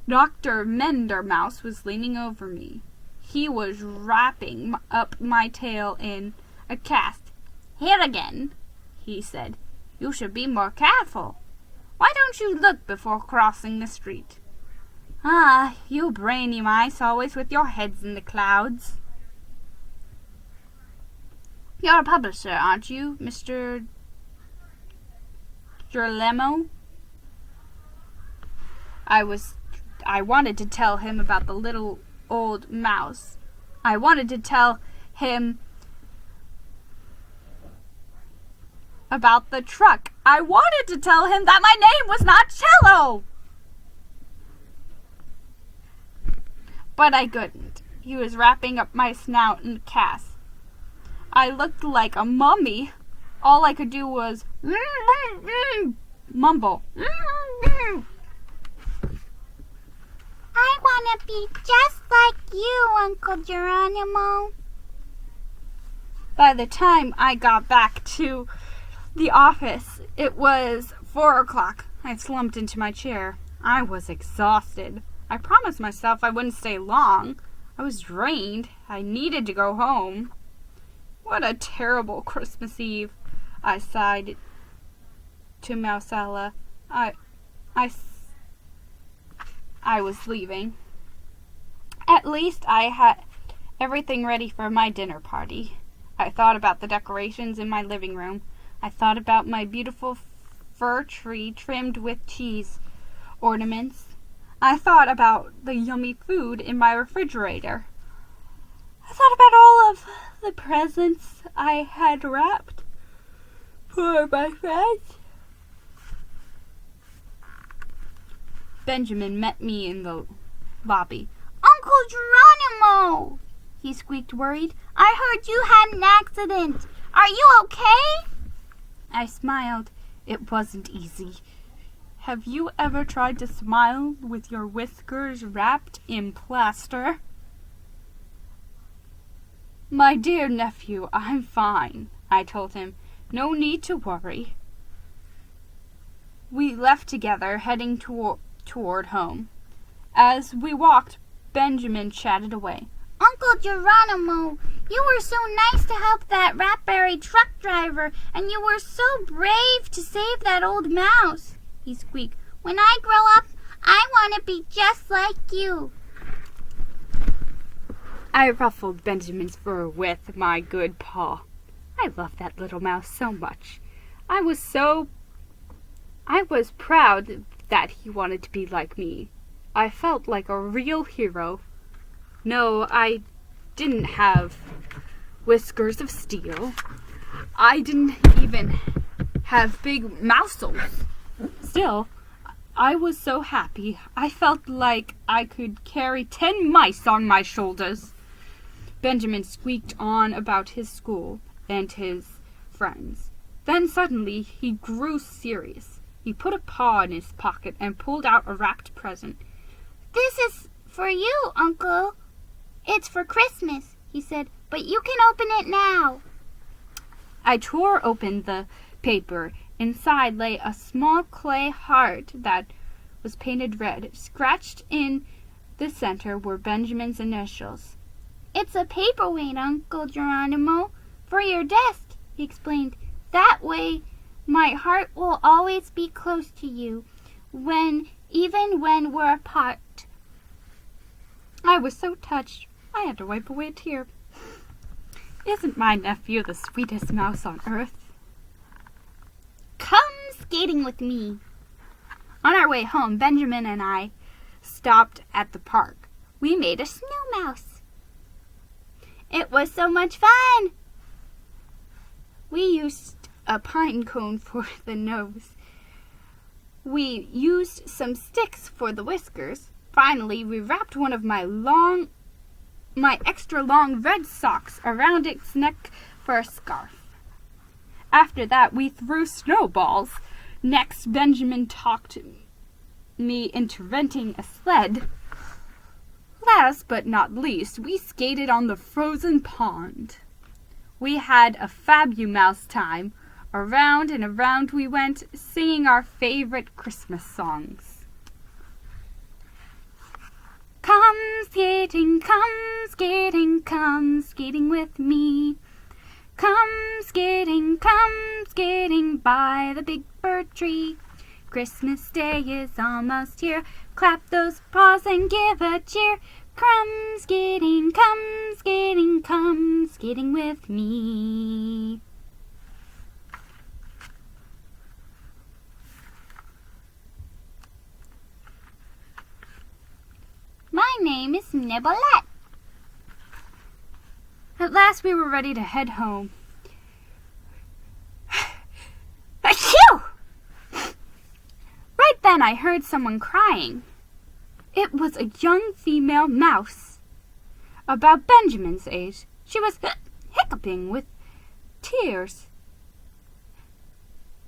Dr. Mendermouse was leaning over me. He was wrapping up my tail in a cast. Here again, he said. You should be more careful. Why don't you look before crossing the street? Ah, you brainy mice, always with your heads in the clouds. You're a publisher, aren't you, Mr. Gerlemo? I wanted to tell him about the little old mouse. I wanted to tell him about the truck. I wanted to tell him that my name was not Cello. But I couldn't. He was wrapping up my snout in a cast. I looked like a mummy. All I could do was mumble. I want to be just like you, Uncle Geronimo. By the time I got back to the office, it was 4 o'clock. I slumped into my chair. I was exhausted. I promised myself I wouldn't stay long. I was drained. I needed to go home. What a terrible Christmas Eve, I sighed to Mousella. I was leaving. At least I had everything ready for my dinner party. I thought about the decorations in my living room. I thought about my beautiful fir tree trimmed with cheese ornaments. I thought about the yummy food in my refrigerator. I thought about all of the presents I had wrapped for my friends. Benjamin met me in the lobby. Uncle Geronimo, he squeaked, worried. I heard you had an accident. Are you okay? I smiled. It wasn't easy. Have you ever tried to smile with your whiskers wrapped in plaster? My dear nephew, I'm fine, I told him. No need to worry. We left together, heading toward home. As we walked, Benjamin chatted away. Uncle Geronimo, you were so nice to help that ratberry truck driver, and you were so brave to save that old mouse, he squeaked. When I grow up, I want to be just like you. I ruffled Benjamin's fur with my good paw. I loved that little mouse so much. I was proud that he wanted to be like me. I felt like a real hero. No, I didn't have whiskers of steel. I didn't even have big muscles. Still, I was so happy. I felt like I could carry 10 mice on my shoulders. Benjamin squeaked on about his school and his friends. Then suddenly he grew serious. He put a paw in his pocket and pulled out a wrapped present. This is for you, Uncle. It's for Christmas, he said, but you can open it now. I tore open the paper. Inside lay a small clay heart that was painted red. Scratched in the center were Benjamin's initials. It's a paperweight, Uncle Geronimo, for your desk, he explained. That way my heart will always be close to you, even when we're apart. I was so touched, I had to wipe away a tear. Isn't my nephew the sweetest mouse on earth? Come skating with me. On our way home, Benjamin and I stopped at the park. We made a snow mouse. It was so much fun. We used a pine cone for the nose. We used some sticks for the whiskers. Finally, we wrapped one of my extra long red socks around its neck for a scarf. After that, we threw snowballs. Next, Benjamin talked me into renting a sled. Last but not least, we skated on the frozen pond. We had a fabulous time. Around and around we went, singing our favorite Christmas songs. Come skating with me. Come skating by the big bird tree. Christmas Day is almost here. Clap those paws and give a cheer. Come skating with me. My name is Nibolette. At last we were ready to head home. Achoo! Right then I heard someone crying. It was a young female mouse, about Benjamin's age. She was hiccuping with tears.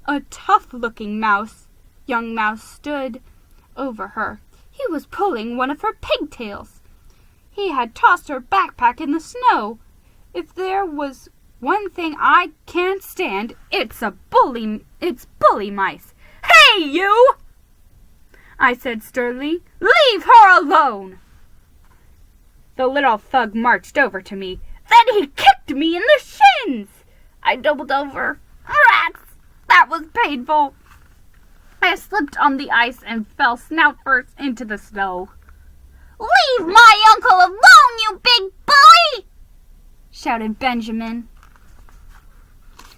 A tough-looking young mouse stood over her. He was pulling one of her pigtails. He had tossed her backpack in the snow. If there was one thing I can't stand, it's bully mice. Hey, you! I said sternly. Leave her alone! The little thug marched over to me. Then he kicked me in the shins. I doubled over. Rats! That was painful. I slipped on the ice and fell snout first into the snow. Leave my uncle alone, you big bully! Shouted Benjamin.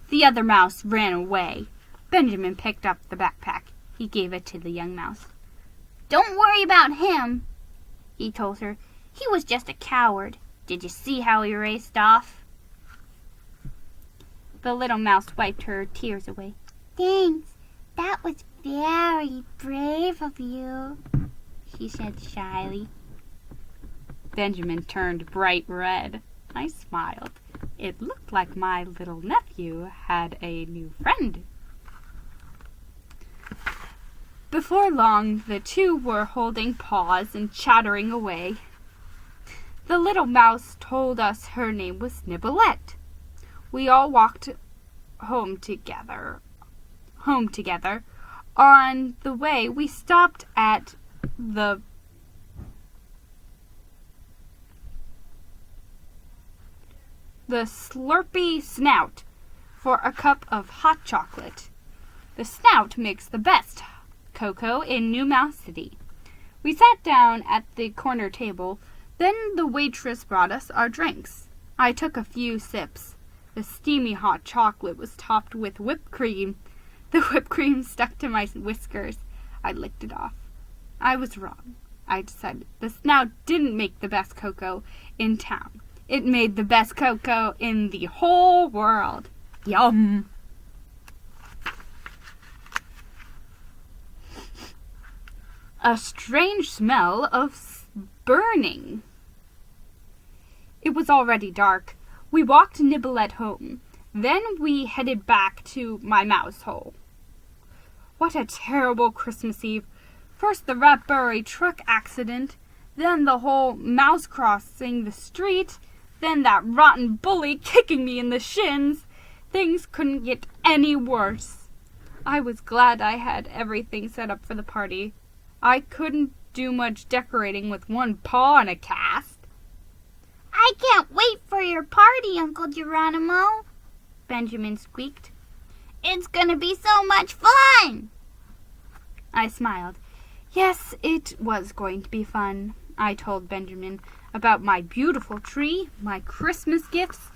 The other mouse ran away. Benjamin picked up the backpack. He gave it to the young mouse. Don't worry about him, he told her. He was just a coward. Did you see how he raced off? The little mouse wiped her tears away. Thanks. That was very brave of you, she said shyly. Benjamin turned bright red. I smiled. It looked like my little nephew had a new friend. Before long, the two were holding paws and chattering away. The little mouse told us her name was Niblette. We all walked home together. On the way, we stopped at the Slurpy Snout for a cup of hot chocolate. The Snout makes the best cocoa in New Mouse City. We sat down at the corner table. Then the waitress brought us our drinks. I took a few sips. The steamy hot chocolate was topped with whipped cream. The whipped cream stuck to my whiskers. I licked it off. I was wrong. I decided the Snout didn't make the best cocoa in town. It made the best cocoa in the whole world. Yum! A strange smell of burning. It was already dark. We walked Niblette home. Then we headed back to my mouse hole. What a terrible Christmas Eve. First the Ratbury truck accident, then the whole mouse crossing the street, then that rotten bully kicking me in the shins. Things couldn't get any worse. I was glad I had everything set up for the party. I couldn't do much decorating with one paw in a cast. I can't wait for your party, Uncle Geronimo, Benjamin squeaked. It's gonna be so much fun! I smiled. Yes, it was going to be fun. I told Benjamin about my beautiful tree, my Christmas gifts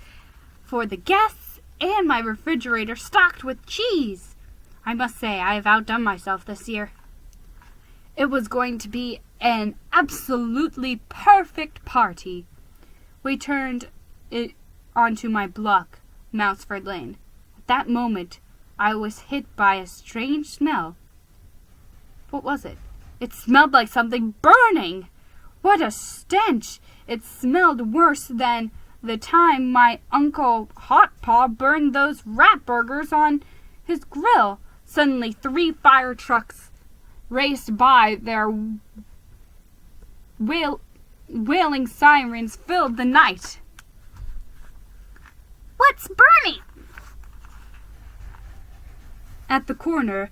for the guests, and my refrigerator stocked with cheese. I must say, I have outdone myself this year. It was going to be an absolutely perfect party. We turned it onto my block, Mouseford Lane. At that moment, I was hit by a strange smell. What was it? It smelled like something burning. What a stench! It smelled worse than the time my Uncle Hot Paw burned those rat burgers on his grill. Suddenly, 3 fire trucks raced by. Their wailing sirens filled the night. What's burning? At the corner,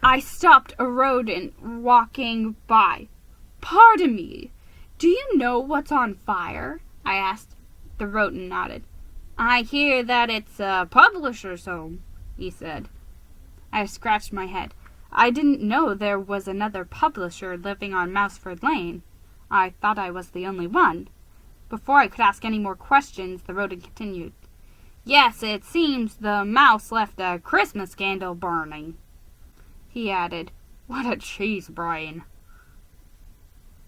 I stopped a rodent walking by. Pardon me, do you know what's on fire? I asked. The rodent nodded. I hear that it's a publisher's home, he said. I scratched my head. I didn't know there was another publisher living on Mouseford Lane. I thought I was the only one. Before I could ask any more questions, the rodent continued. Yes, it seems the mouse left a Christmas candle burning. He added, What a cheese brain.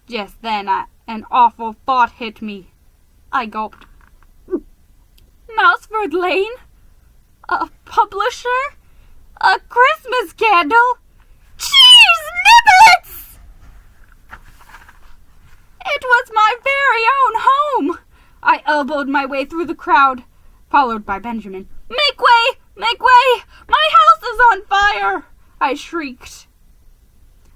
Just then an awful thought hit me. I gulped. Mouseford Lane? A publisher? A Christmas candle? Cheese niblets! It was my very own home. I elbowed my way through the crowd, followed by Benjamin. Make way! Make way! My house is on fire! I shrieked.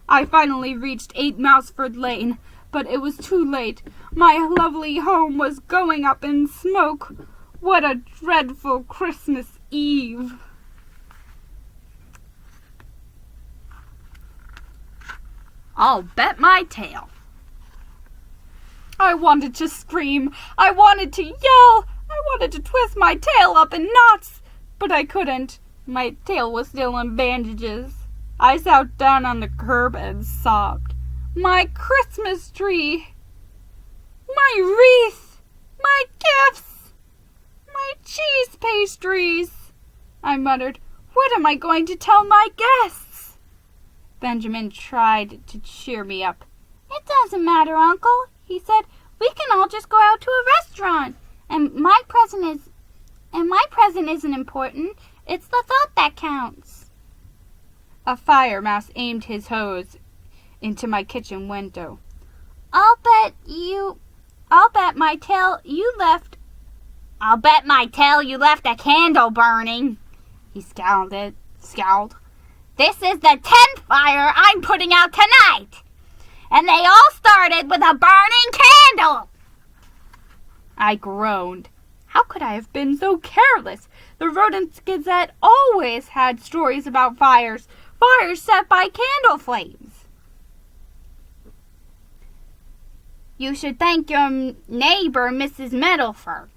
I finally reached 8 Mouseford Lane, but it was too late. My lovely home was going up in smoke. What a dreadful Christmas Eve. I'll bet my tail. I wanted to scream. I wanted to yell. I wanted to twist my tail up in knots, but I couldn't. My tail was still in bandages. I sat down on the curb and sobbed. My Christmas tree, my wreath, my gifts, my cheese pastries. I muttered, what am I going to tell my guests? Benjamin tried to cheer me up. It doesn't matter, Uncle, he said. We can all just go out to a restaurant. And my present isn't important. It's the thought that counts. A fire mouse aimed his hose into my kitchen window. I'll bet my tail you left a candle burning. He scowled. This is the 10th fire I'm putting out tonight. And they all started with a burning candle. I groaned. How could I have been so careless? The Rodents Gazette always had stories about fires set by candle flames. You should thank your neighbor, Mrs. Meadowfur,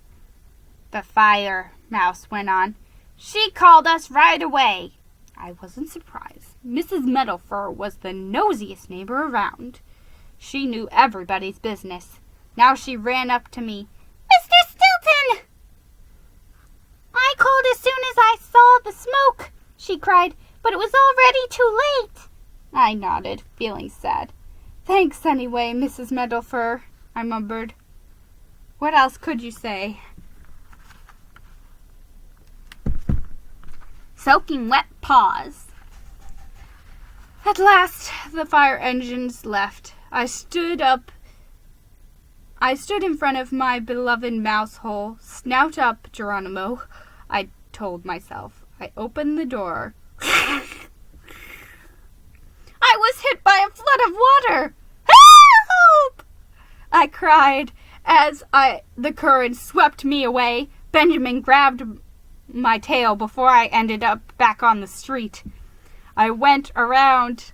the fire mouse went on. She called us right away. I wasn't surprised. Mrs. Meadowfur was the nosiest neighbor around. She knew everybody's business. Now she ran up to me. Mr. Stilton! I called as soon as I saw the smoke, she cried, but it was already too late. I nodded, feeling sad. Thanks anyway, Mrs. Meadowfur, I mumbled. What else could you say? Soaking wet paws. At last, the fire engines left. I stood in front of my beloved mouse hole. Snout up, Geronimo, I told myself. I opened the door. I was hit by a flood of water. Help! I cried as the current swept me away. Benjamin grabbed my tail before I ended up back on the street. I went around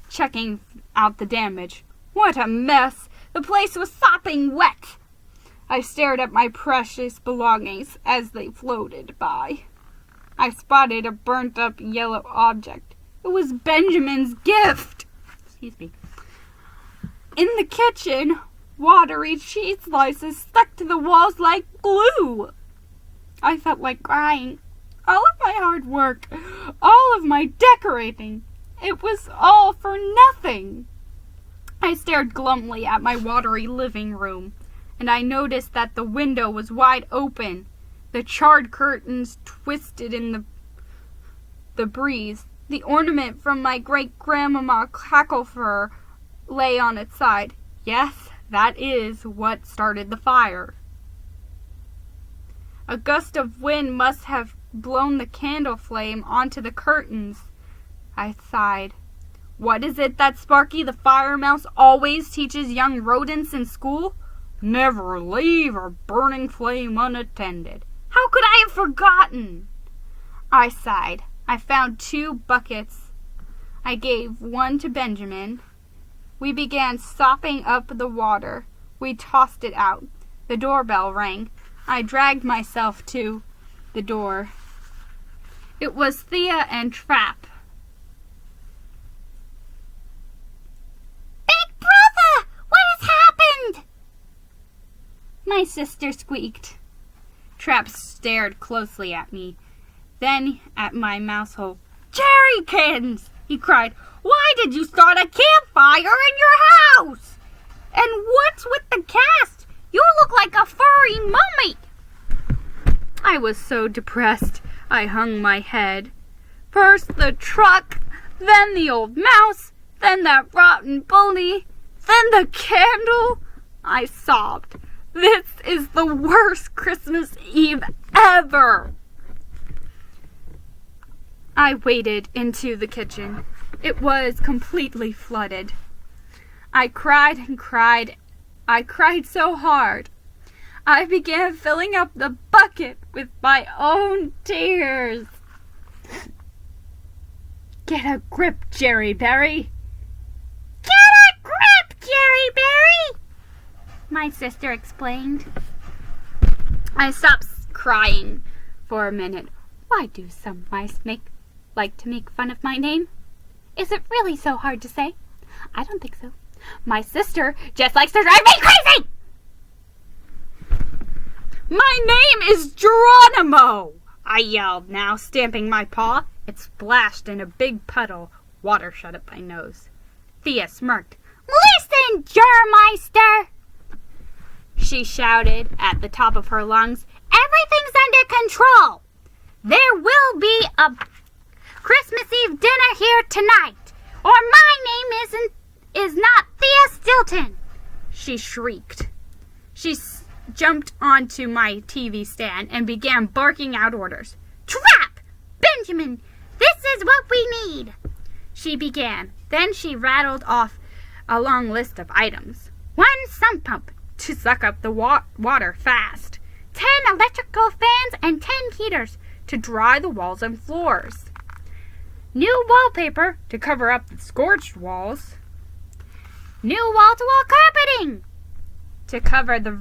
checking out the damage. What a mess! The place was sopping wet. I stared at my precious belongings as they floated by. I spotted a burnt-up yellow object. It was Benjamin's gift. Excuse me. In the kitchen, watery cheese slices stuck to the walls like glue. I felt like crying. All of my hard work, all of my decorating, it was all for nothing. I stared glumly at my watery living room, and I noticed that the window was wide open. The charred curtains twisted in the breeze. The ornament from my great-grandmama Cacklefur lay on its side. Yes, that is what started the fire. A gust of wind must have blown the candle flame onto the curtains. I sighed. What is it that Sparky the Fire Mouse always teaches young rodents in school? Never leave a burning flame unattended. How could I have forgotten? I sighed. I found 2 buckets. I gave one to Benjamin. We began sopping up the water. We tossed it out. The doorbell rang. I dragged myself to the door. It was Thea and Trap. Big Brother! What has happened? My sister squeaked. Trap stared closely at me, then at my mouse hole. Jerrykins! He cried. Why did you start a campfire in your house? And what's with the cast? You look like a furry mummy. I was so depressed, I hung my head. First the truck, then the old mouse, then that rotten bully, then the candle. I sobbed. This is the worst Christmas Eve ever. I waded into the kitchen. It was completely flooded. I cried and cried. I cried so hard. I began filling up the bucket with my own tears. Get a grip, Jerry Berry. Get a grip, Jerry Berry! my sister explained. I stopped crying for a minute. Why do some mice like to make fun of my name? Is it really so hard to say? I don't think so. My sister just likes to drive me crazy! My name is Geronimo! I yelled, now stamping my paw. It splashed in a big puddle. Water shut up my nose. Thea smirked. Listen, Germeister! She shouted at the top of her lungs. Everything's under control. There will be a Christmas Eve dinner here tonight, or my name is not Thea Stilton. She shrieked. She jumped onto my TV stand and began barking out orders. Trap! Benjamin, this is what we need. She began. Then she rattled off a long list of items. 1 sump pump to suck up the water fast. 10 electrical fans and 10 heaters to dry the walls and floors. New wallpaper to cover up the scorched walls. New wall-to-wall carpeting to cover the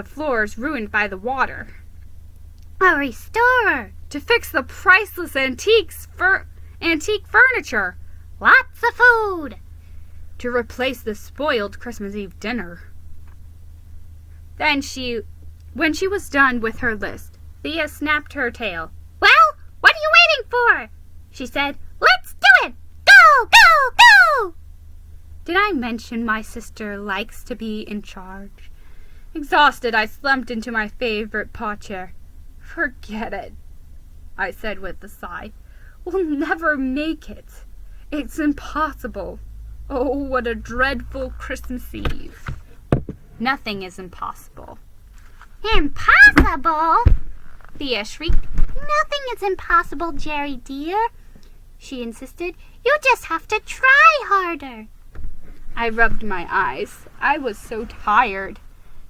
floors ruined by the water. A restorer to fix the priceless antique furniture. Lots of food to replace the spoiled Christmas Eve dinner. Then when she was done with her list, Thea snapped her tail. Well, what are you waiting for? She said. Let's do it! Go, go, go! Did I mention my sister likes to be in charge? Exhausted, I slumped into my favorite paw chair. Forget it, I said with a sigh. We'll never make it. It's impossible. Oh, what a dreadful Christmas Eve. Nothing is impossible. Impossible? Thea shrieked. Nothing is impossible, Jerry dear, she insisted. You just have to try harder. I rubbed my eyes. I was so tired.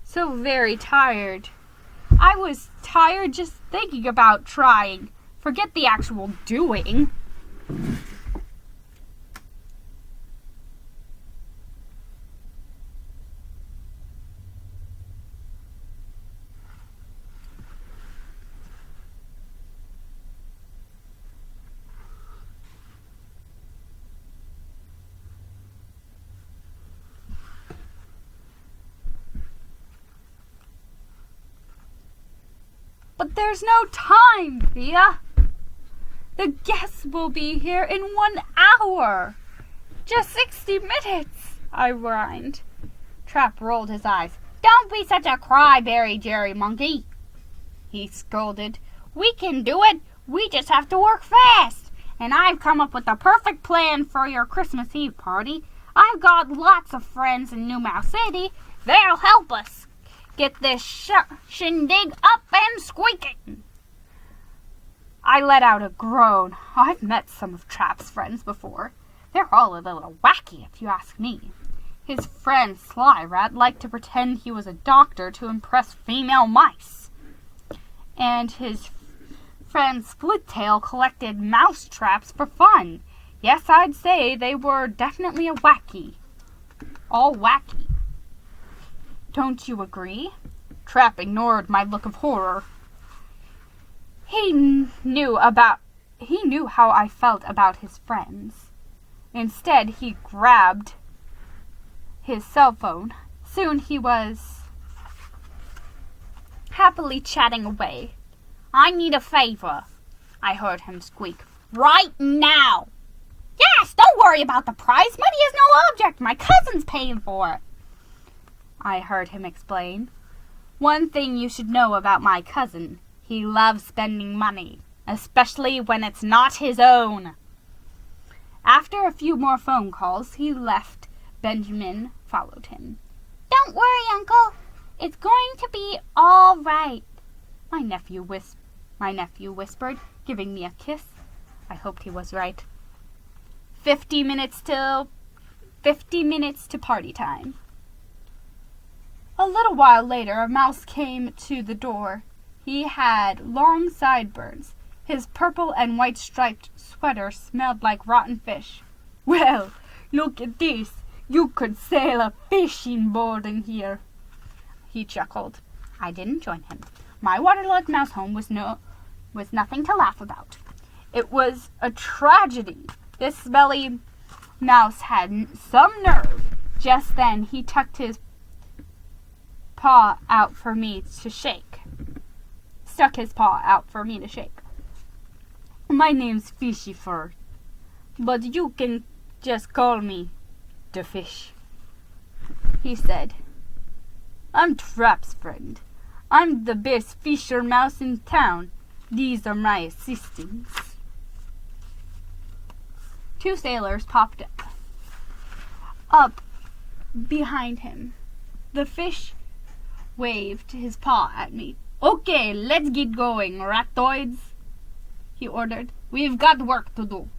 So very tired. I was tired just thinking about trying. Forget the actual doing. But there's no time, Thea. The guests will be here in 1 hour. Just 60 minutes, I whined. Trap rolled his eyes. Don't be such a cryberry, Jerry Monkey, he scolded. We can do it. We just have to work fast. And I've come up with the perfect plan for your Christmas Eve party. I've got lots of friends in New Mouse City. They'll help us get this shindig up and squeaking. I let out a groan. I've met some of Trap's friends before. They're all a little wacky, if you ask me. His friend Sly Rat liked to pretend he was a doctor to impress female mice. And his friend Splittail collected mouse traps for fun. Yes, I'd say they were definitely a wacky. All wacky. Don't you agree? Trap ignored my look of horror. He knew how I felt about his friends. Instead, he grabbed his cell phone. Soon he was happily chatting away. I need a favor, I heard him squeak. Right now. Yes, don't worry about the price. Money is no object. My cousin's paying for it, I heard him explain. One thing you should know about my cousin. He loves spending money, especially when it's not his own. After a few more phone calls, he left. Benjamin followed him. Don't worry, Uncle. It's going to be all right, my nephew whispered, giving me a kiss. I hoped he was right. 50 minutes to party time. A little while later, a mouse came to the door. He had long sideburns. His purple and white striped sweater smelled like rotten fish. Well, look at this. You could sail a fishing boat in here. He chuckled. I didn't join him. My waterlogged mouse home was nothing to laugh about. It was a tragedy. This smelly mouse had some nerve. Just then he tucked his paw out for me to shake. Stuck his paw out for me to shake. My name's Fishy Fur, but you can just call me the fish, he said. I'm Trap's friend. I'm the best fisher mouse in town. These are my assistants. 2 sailors popped up behind him. The fish waved his paw at me. Okay, let's get going, ratoids, he ordered. We've got work to do.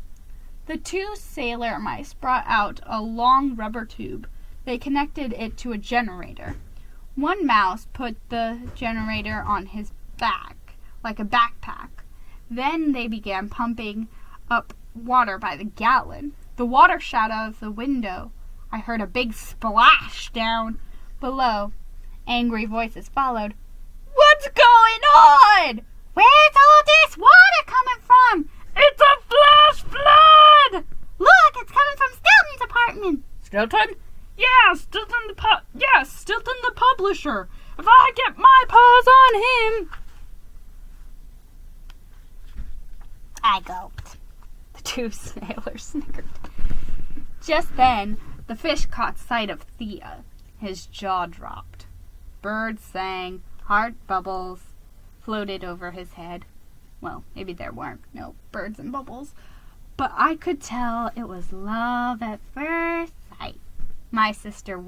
The 2 sailor mice brought out a long rubber tube. They connected it to a generator. One mouse put the generator on his back, like a backpack. Then they began pumping up water by the gallon. The water shot out of the window. I heard a big splash down below. Angry voices followed. What's going on? Where's all this water coming from? It's a flash flood! Look, it's coming from Stilton's apartment. Stilton? Yeah, Stilton the publisher. If I get my paws on him. I gulped. The 2 sailors snickered. Just then, the fish caught sight of Thea. His jaw dropped. Birds sang, heart bubbles floated over his head. Well, maybe there weren't no birds and bubbles, but I could tell it was love at first sight. My sister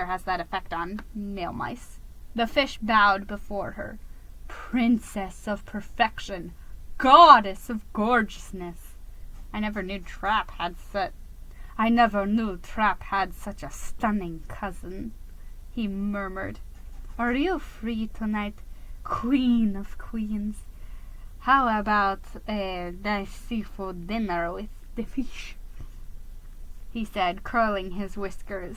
has that effect on male mice. The fish bowed before her. Princess of perfection, goddess of gorgeousness. I never knew Trap had such a stunning cousin, he murmured. Are you free tonight, queen of queens? How about a nice seafood dinner with the fish? He said, curling his whiskers.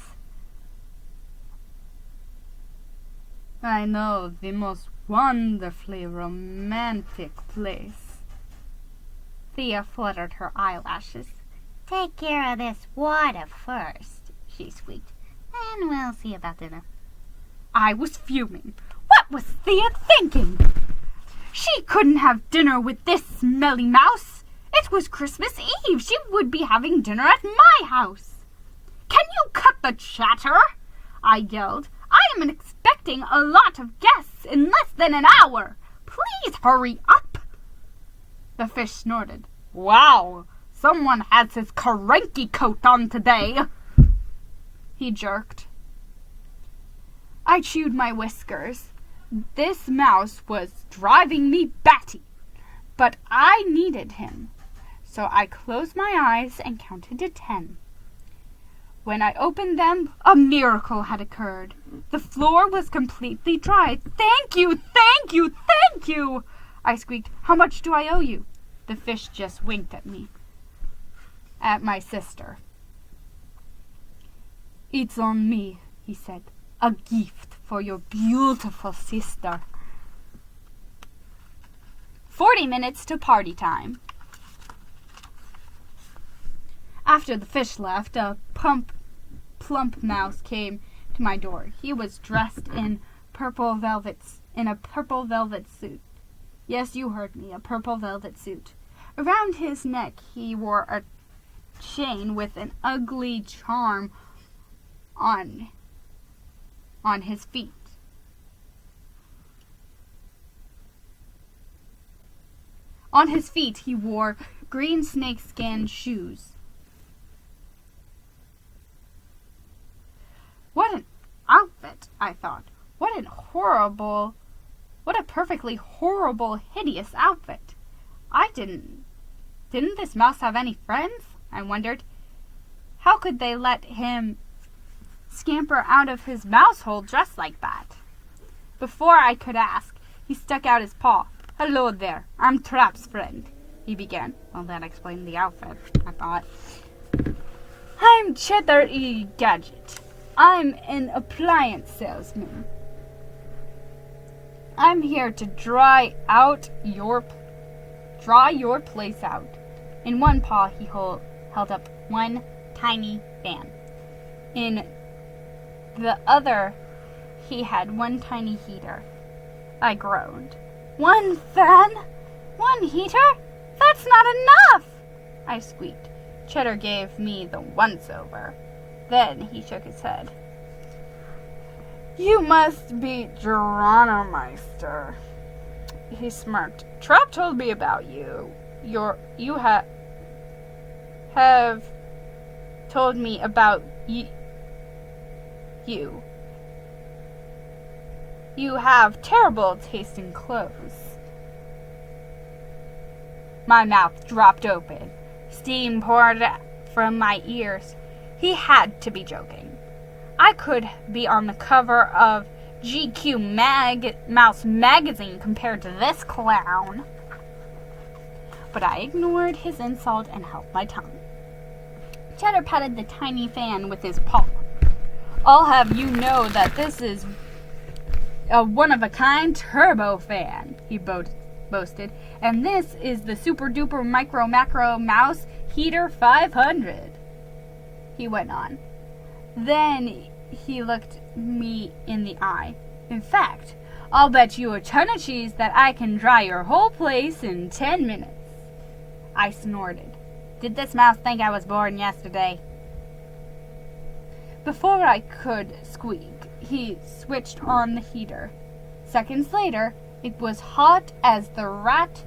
I know the most wonderfully romantic place. Thea fluttered her eyelashes. Take care of this water first, she squeaked. Then we'll see about dinner. I was fuming. What was Thea thinking? She couldn't have dinner with this smelly mouse. It was Christmas Eve. She would be having dinner at my house. Can you cut the chatter? I yelled. I am expecting a lot of guests in less than an hour. Please hurry up. The fish snorted. Wow, someone has his cranky coat on today. He jerked. I chewed my whiskers. This mouse was driving me batty, but I needed him. So I closed my eyes and counted to 10. When I opened them, a miracle had occurred. The floor was completely dry. Thank you, thank you, thank you, I squeaked. How much do I owe you? The fish just winked at me. At my sister. It's on me, he said. A gift for your beautiful sister. 40 minutes to party time. After the fish left, a plump mouse came to my door. He was dressed in a purple velvet suit. Yes, you heard me, a purple velvet suit. Around his neck he wore a chain with an ugly charm on his feet. On his feet he wore green snakeskin shoes. What an outfit, I thought. What a perfectly horrible, hideous outfit. Didn't this mouse have any friends? I wondered. How could they let him scamper out of his mouse hole dressed like that? Before I could ask, he stuck out his paw. Hello there, I'm Trap's friend. he began. Well, that explained the outfit, I thought. I'm Cheddar E. Gadget. I'm an appliance salesman. I'm here to dry your place out. In one paw, he held up one tiny fan. In the other, he had one tiny heater. I groaned. One fan? One heater? That's not enough! I squeaked. Cheddar gave me the once-over. Then he shook his head. You must be Geronomeister. He smirked. Trap told me about you. You have told me about you. You have terrible tasting clothes. My mouth dropped open. Steam poured from my ears. He had to be joking. I could be on the cover of GQ Mouse magazine compared to this clown. But I ignored his insult and held my tongue. Cheddar patted the tiny fan with his paw. I'll have you know that this is a one-of-a-kind turbo fan, he boasted. And this is the super-duper micro-macro mouse heater 500, he went on. Then he looked me in the eye. In fact, I'll bet you a ton of cheese that I can dry your whole place in 10 minutes. I snorted. Did this mouse think I was born yesterday? Before I could squeak, he switched on the heater. Seconds later, it was hot as the rat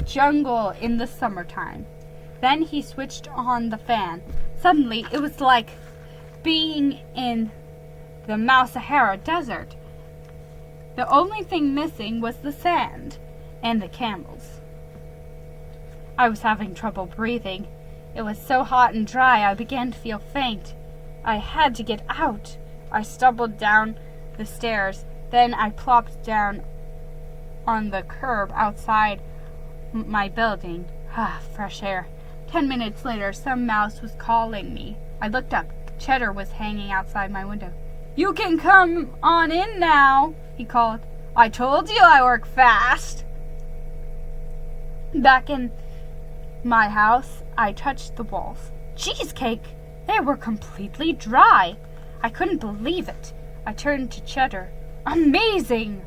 jungle in the summertime. Then he switched on the fan. Suddenly, it was like being in the Mount Sahara Desert. The only thing missing was the sand and the camels. I was having trouble breathing. It was so hot and dry I began to feel faint. I had to get out. I stumbled down the stairs. Then I plopped down on the curb outside my building. Fresh air. 10 minutes later, some mouse was calling me. I looked up. Cheddar was hanging outside my window. You can come on in now, he called. I told you I work fast. Back in my house, I touched the walls. Cheesecake! They were completely dry. I couldn't believe it. I turned to Cheddar. Amazing!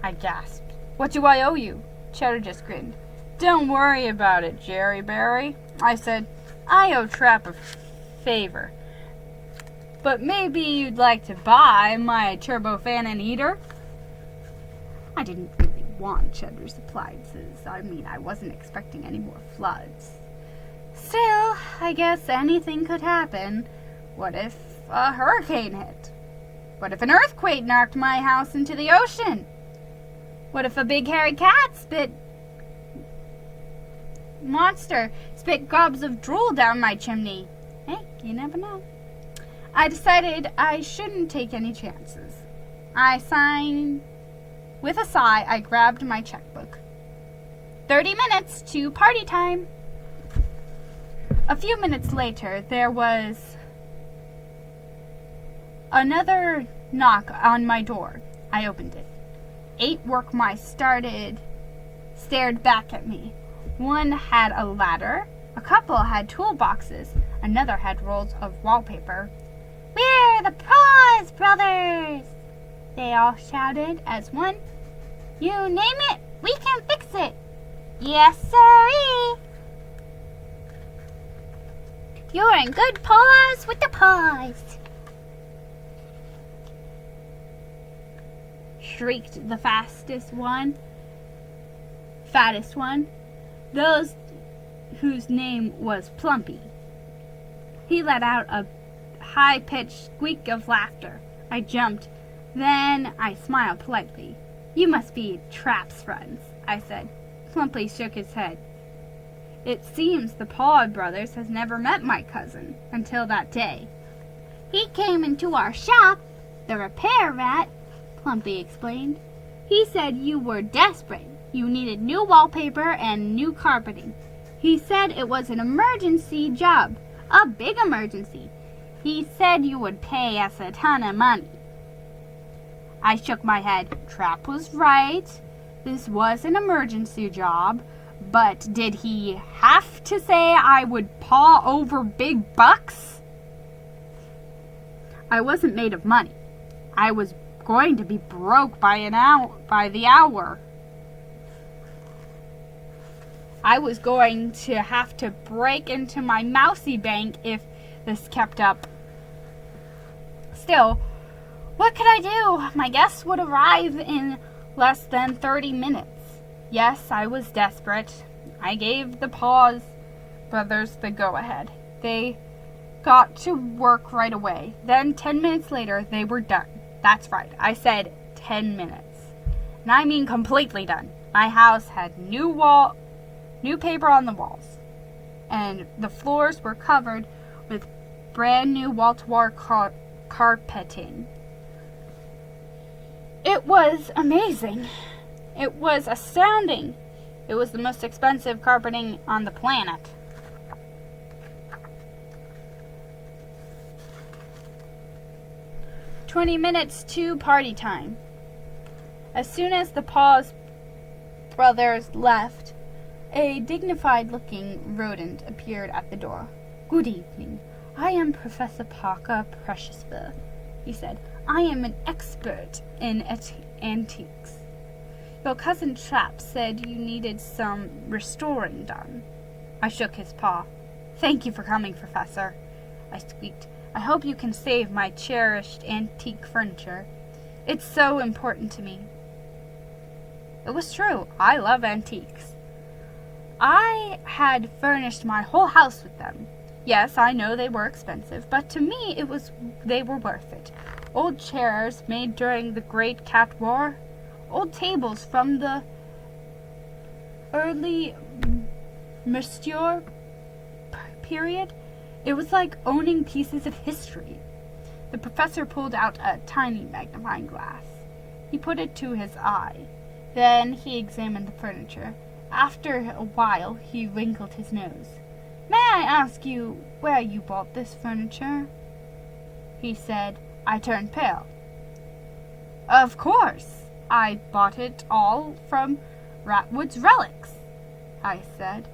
I gasped. What do I owe you? Cheddar just grinned. Don't worry about it, Jerry Berry. I said, I owe Trap a favor. But maybe you'd like to buy my turbo fan and heater? I didn't really want Cheddar's appliances. I wasn't expecting any more floods. Still, I guess anything could happen. What if a hurricane hit? What if an earthquake knocked my house into the ocean? What if a big hairy cat monster spit gobs of drool down my chimney? Hey, you never know. I decided I shouldn't take any chances. With a sigh, I grabbed my checkbook. 30 minutes to party time. A few minutes later, there was another knock on my door. I opened it. 8 work mice stared back at me. One had a ladder, a couple had toolboxes, another had rolls of wallpaper. We're the Paws Brothers! They all shouted as one. You name it, we can fix it. Yes, sirree! You're in good paws with the paws! Shrieked the fattest one, those whose name was Plumpy. He let out a high-pitched squeak of laughter. I jumped. Then I smiled politely. You must be Trap's friends, I said. Plumpy shook his head. It seems the Paw Brothers has never met my cousin until that day. He came into our shop, the repair rat, Plumpy explained. He said you were desperate. You needed new wallpaper and new carpeting. He said it was an emergency job. A big emergency. He said you would pay us a ton of money. I shook my head. Trap was right. This was an emergency job. But did he have to say I would paw over big bucks? I wasn't made of money. I was going to be broke by the hour. I was going to have to break into my mousy bank if this kept up. Still, what could I do? My guests would arrive in less than 30 minutes. Yes, I was desperate. I gave the Paws brothers the go-ahead. They got to work right away. Then 10 minutes later, they were done. That's right, I said 10 minutes. And I mean completely done. My house had new paper on the walls. And the floors were covered with brand new wall-to-wall carpeting. It was amazing. It was astounding. It was the most expensive carpeting on the planet. "20 minutes to party time." As soon as the Paws brothers left, a dignified-looking rodent appeared at the door. "Good evening. I am Professor Parker Preciousville," he said. "I am an expert in antiques. Your cousin Trap said you needed some restoring done." I shook his paw. "Thank you for coming, Professor," I squeaked. "I hope you can save my cherished antique furniture. It's so important to me." It was true. I love antiques. I had furnished my whole house with them. Yes, I know they were expensive, but to me they were worth it. Old chairs made during the Great Cat War. Old tables from the early Mercier period. It was like owning pieces of history. The professor pulled out a tiny magnifying glass. He put it to his eye. Then he examined the furniture. After a while, he wrinkled his nose. "May I ask you where you bought this furniture?" he said. I turned pale. "Of course. I bought it all from Ratwood's Relics," I said.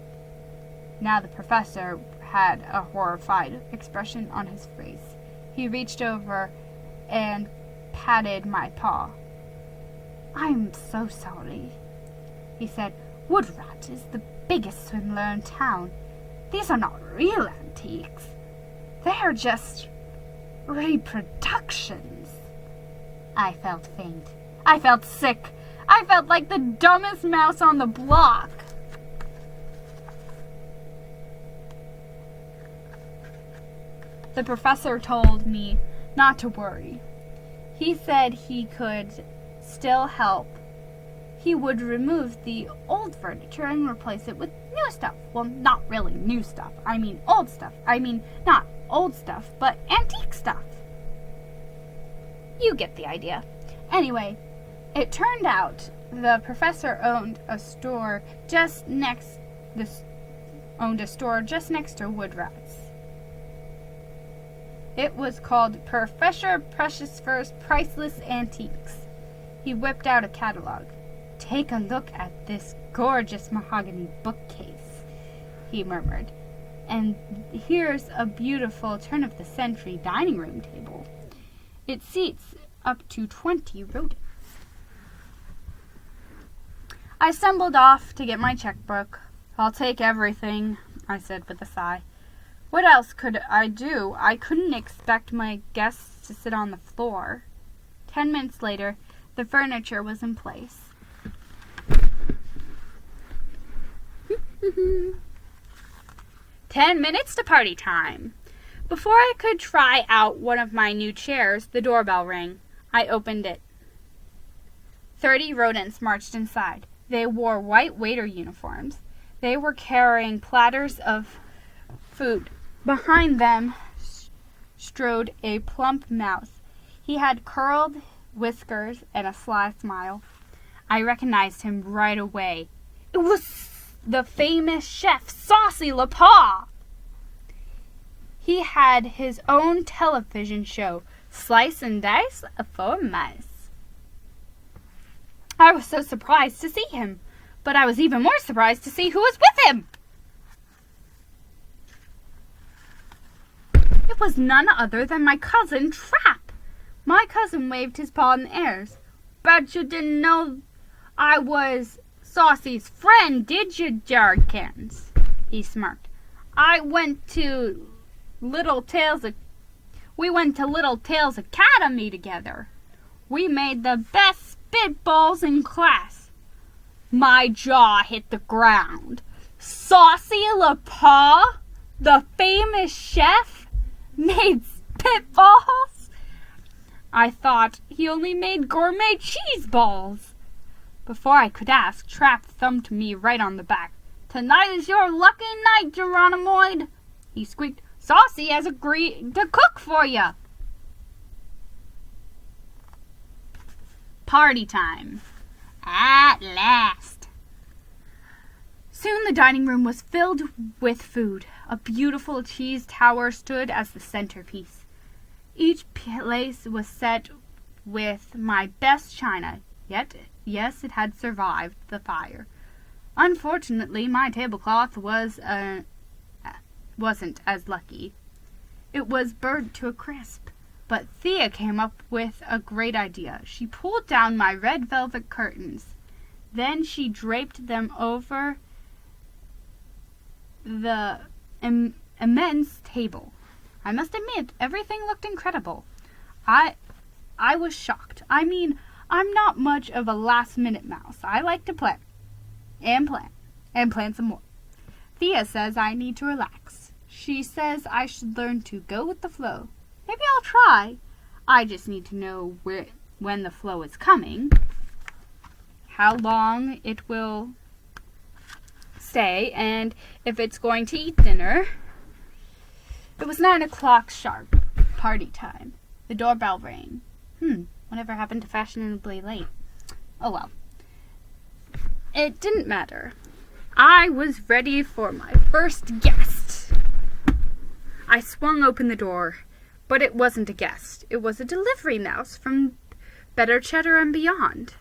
Now the professor had a horrified expression on his face. He reached over and patted my paw. "I'm so sorry," he said. "Woodrat is the biggest swindler in town. These are not real antiques. They are just reproductions." I felt faint. I felt sick. I felt like the dumbest mouse on the block. The professor told me not to worry. He said he could still help. He would remove the old furniture and replace it with new stuff. Well, not really new stuff. I mean old stuff. I mean not old stuff, but antique stuff. You get the idea. Anyway, it turned out the professor owned a store just next to Woodrat's. It was called Professor Preciousville's Priceless Antiques. He whipped out a catalog. "Take a look at this gorgeous mahogany bookcase," he murmured. "And here's a beautiful turn-of-the-century dining room table. It seats up to 20 rodents." I stumbled off to get my checkbook. "I'll take everything," I said with a sigh. What else could I do? I couldn't expect my guests to sit on the floor. 10 minutes later, the furniture was in place. 10 minutes to party time. Before I could try out one of my new chairs, the doorbell rang. I opened it. 30 rodents marched inside. They wore white waiter uniforms. They were carrying platters of food. Behind them strode a plump mouse. He had curled whiskers and a sly smile. I recognized him right away. It was the famous chef Saucy LaPaw. He had his own television show, Slice and Dice for Mice. I was so surprised to see him, but I was even more surprised to see who was with him. It was none other than my cousin Trap. My cousin waved his paw in the air. Bet you didn't know I was Saucy's friend, did you, Jarkins? He smirked. We went to Little Tails Academy together. We made the best spitballs in class. My jaw hit the ground. Saucy LaPaw, the famous chef, made spitballs? I thought he only made gourmet cheese balls. Before I could ask, Trap thumped me right on the back. Tonight is your lucky night, Geronimoid, he squeaked. Saucy has agreed to cook for you. Party time. At last. Soon the dining room was filled with food. A beautiful cheese tower stood as the centerpiece. Each place was set with my best china, yet, yes, it had survived the fire. Unfortunately, my tablecloth wasn't as lucky. It was burnt to a crisp. But Thea came up with a great idea. She pulled down my red velvet curtains. Then she draped them over the immense table. I must admit, everything looked incredible. I was shocked. I mean, I'm not much of a last-minute mouse. I like to plan, and plan some more. Thea says I need to relax. She says I should learn to go with the flow. Maybe I'll try. I just need to know when the flow is coming, how long it will stay, and if it's going to eat dinner. It was 9 o'clock sharp. Party time. The doorbell rang. Whatever happened to fashionably late? Oh well. It didn't matter. I was ready for my first guest. I swung open the door, but it wasn't a guest. It was a delivery mouse from Better Cheddar and Beyond.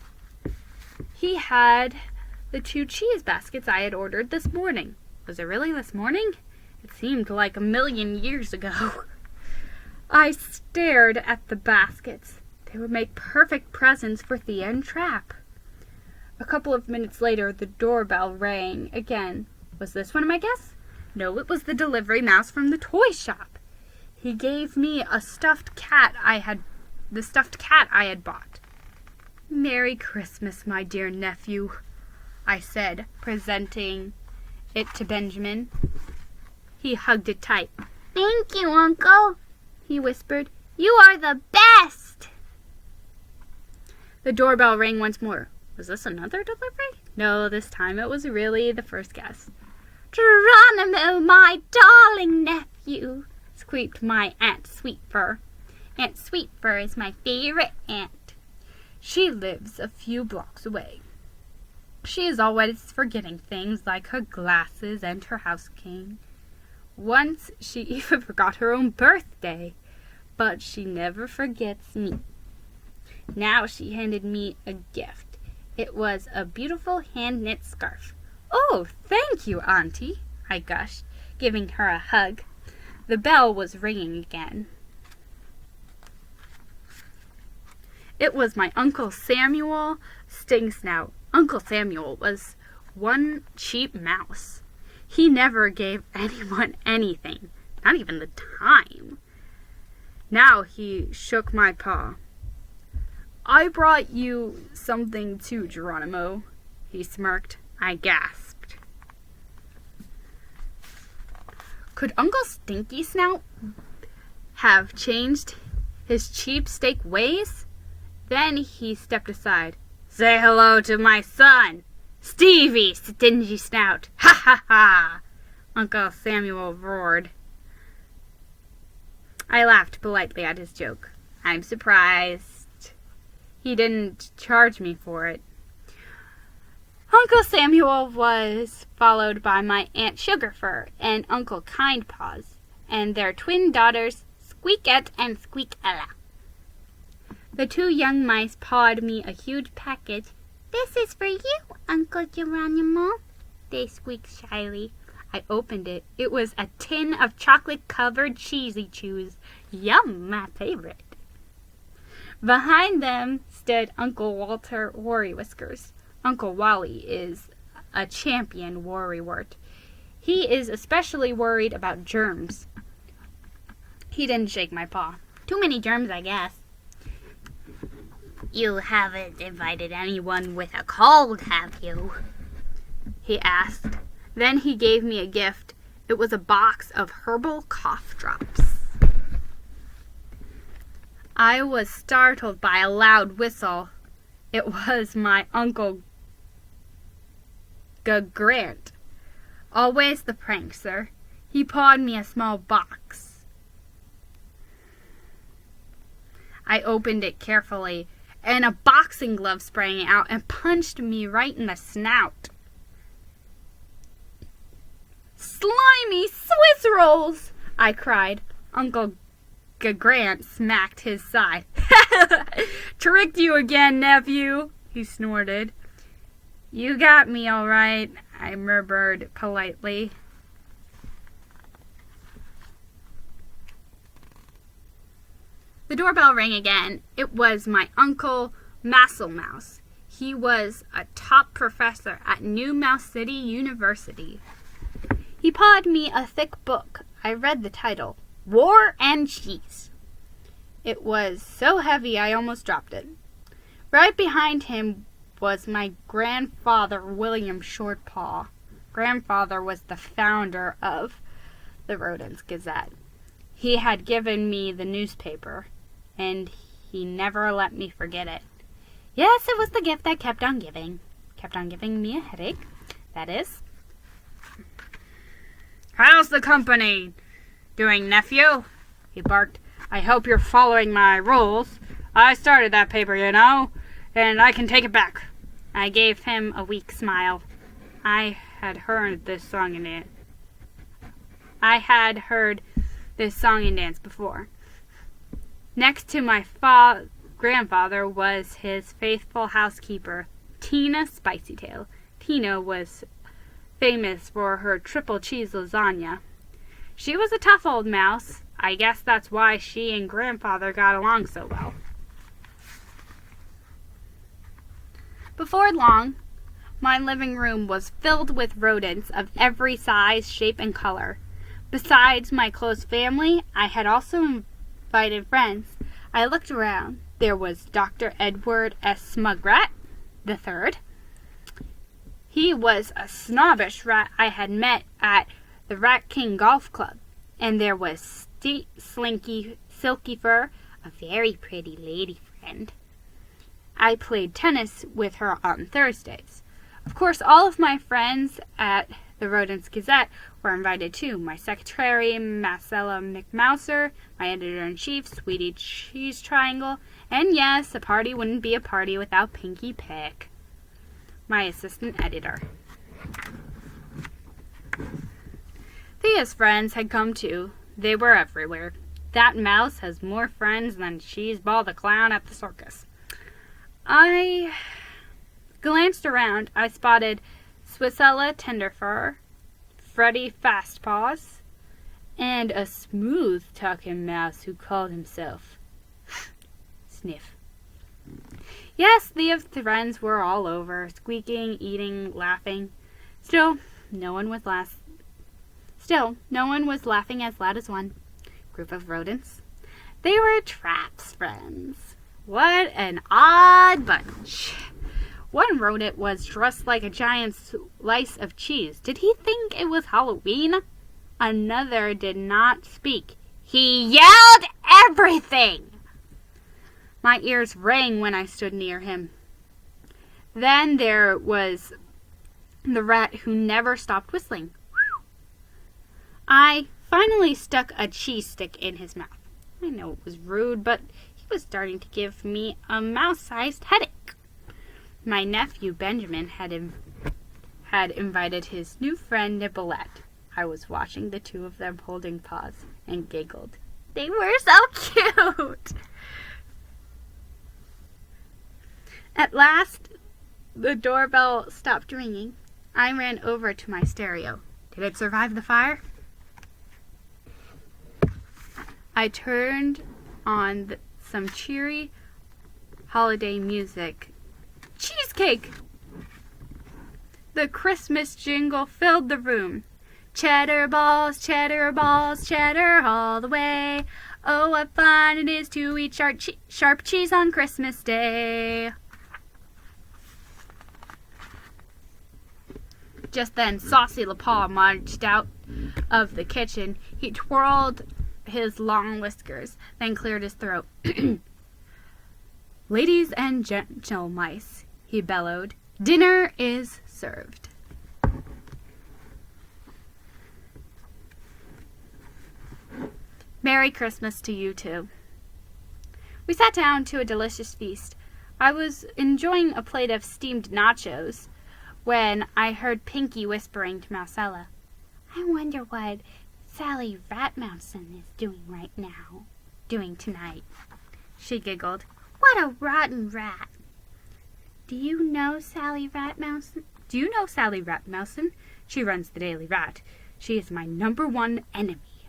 He had the 2 cheese baskets I had ordered this morning. Was it really this morning? It seemed like a million years ago. I stared at the baskets. They would make perfect presents for Thea and Trap. A couple of minutes later, the doorbell rang again. Was this one of my guests? No, it was the delivery mouse from the toy shop. He gave me a stuffed cat I had bought. Merry Christmas, my dear nephew, I said, presenting it to Benjamin. He hugged it tight. Thank you, Uncle, he whispered. You are the best. The doorbell rang once more. Was this another delivery? No, this time it was really the first guest. Geronimo, my darling nephew, squeaked my Aunt Sweetfur. Aunt Sweetfur is my favorite aunt. She lives a few blocks away. She is always forgetting things like her glasses and her house king. Once she even forgot her own birthday, but she never forgets me. Now she handed me a gift. It was a beautiful hand-knit scarf. Oh, thank you, Auntie, I gushed, giving her a hug. The bell was ringing again. It was my Uncle Samuel Stingsnout. Uncle Samuel was one cheap mouse. He never gave anyone anything, not even the time. Now he shook my paw. I brought you something too, Geronimo, he smirked. I gasped. Could Uncle Stinky Snout have changed his cheapsteak ways? Then he stepped aside. Say hello to my son, Stevie Stingy Snout. Ha ha ha! Uncle Samuel roared. I laughed politely at his joke. I'm surprised he didn't charge me for it. Uncle Samuel was followed by my Aunt Sugarfur and Uncle Kindpaws, and their twin daughters, Squeakette and Squeakella. The 2 young mice pawed me a huge package. This is for you, Uncle Geronimo, they squeaked shyly. I opened it. It was a tin of chocolate-covered Cheesy Chews. Yum, my favorite. Behind them stood Uncle Walter Worry Whiskers. Uncle Wally is a champion worrywart. He is especially worried about germs. He didn't shake my paw. Too many germs, I guess. You haven't invited anyone with a cold, have you? He asked. Then he gave me a gift. It was a box of herbal cough drops. I was startled by a loud whistle. It was my Uncle Grant. Always the prankster. He pawed me a small box. I opened it carefully, and a boxing glove sprang out and punched me right in the snout. Slimy Swiss rolls! I cried. Uncle Grant smacked his side. Tricked you again, nephew, he snorted. You got me all right, I murmured politely. The doorbell rang again. It was my Uncle Masselmouse. He was a top professor at New Mouse City University. He pawed me a thick book. I read the title, War and Cheese. It was so heavy I almost dropped it. Right behind him was my grandfather, William Shortpaw. Grandfather was the founder of the Rodents Gazette. He had given me the newspaper, and he never let me forget it. Yes, it was the gift that kept on giving me a headache, that is. How's the company doing, nephew? He barked. I hope you're following my rules. I started that paper, you know, and I can take it back. I gave him a weak smile. I had heard this song and dance before. Next to my grandfather was his faithful housekeeper, Tina Spicytail. Tina was famous for her triple cheese lasagna. She was a tough old mouse. I guess that's why she and grandfather got along so well. Before long, my living room was filled with rodents of every size, shape, and color. Besides my close family, I had also invited friends. I looked around. There was Dr. Edward S. Smugrat III. He was a snobbish rat I had met at the Rat King Golf Club. And there was Slinky Silky Fur, a very pretty lady friend. I played tennis with her on Thursdays. Of course, all of my friends at the Rodents Gazette were invited too. My secretary, Marcella McMouser, my editor-in-chief, Sweetie Cheese Triangle, and yes, a party wouldn't be a party without Pinky Pick, my assistant editor. Thea's friends had come too. They were everywhere. That mouse has more friends than Cheeseball the Clown at the circus. I glanced around. I spotted Swissella Tenderfur, Freddie Fastpaws, and a smooth-talking mouse who called himself Sniff. Yes, Thea's friends were all over, squeaking, eating, laughing. Still, no one was laughing as loud as one group of rodents. They were Trap's friends. What an odd bunch. One rodent was dressed like a giant slice of cheese. Did he think it was Halloween? Another did not speak. He yelled everything. My ears rang when I stood near him. Then there was the rat who never stopped whistling. I finally stuck a cheese stick in his mouth. I know it was rude, but he was starting to give me a mouse-sized headache. My nephew Benjamin had had invited his new friend Nicolette. I was watching the two of them holding paws and giggled. They were so cute! At last, the doorbell stopped ringing. I ran over to my stereo. Did it survive the fire? I turned on some cheery holiday music. Cheesecake! The Christmas jingle filled the room. Cheddar balls, cheddar all the way. Oh, what fun it is to eat sharp cheese on Christmas Day. Just then, Saucy LaPaw marched out of the kitchen. He twirled his long whiskers, then cleared his throat. Ladies and gentle mice, he bellowed, dinner is served. Merry Christmas to you too. We sat down to a delicious feast. I was enjoying a plate of steamed nachos when I heard Pinky whispering to Mousella, I wonder what Sally Ratmousin is doing tonight. She giggled. What a rotten rat. Do you know Sally Ratmousin? She runs the Daily Rat. She is my #1 enemy.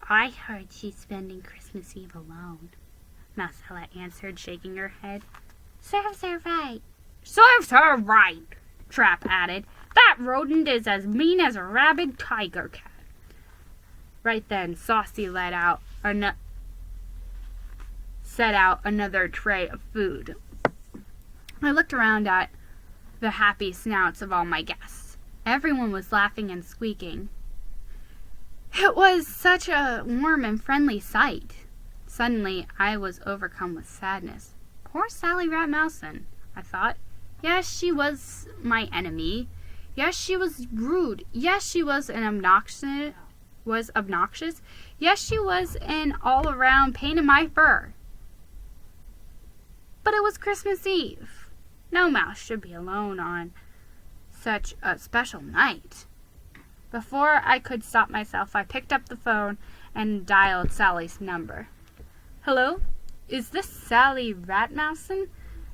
I heard she's spending Christmas Eve alone, Mousella answered, shaking her head. Serves her right. Serves her right, Trap added. That rodent is as mean as a rabid tiger cat. Right then, Saucy set out another tray of food. I looked around at the happy snouts of all my guests. Everyone was laughing and squeaking. It was such a warm and friendly sight. Suddenly, I was overcome with sadness. Poor Sally Ratmousin, I thought. Yes, she was my enemy. Yes, she was rude. Yes, she was obnoxious. Yes, she was an all-around pain in my fur. But it was Christmas Eve. No mouse should be alone on such a special night. Before I could stop myself, I picked up the phone and dialed Sally's number. Hello? Is this Sally Ratmousin?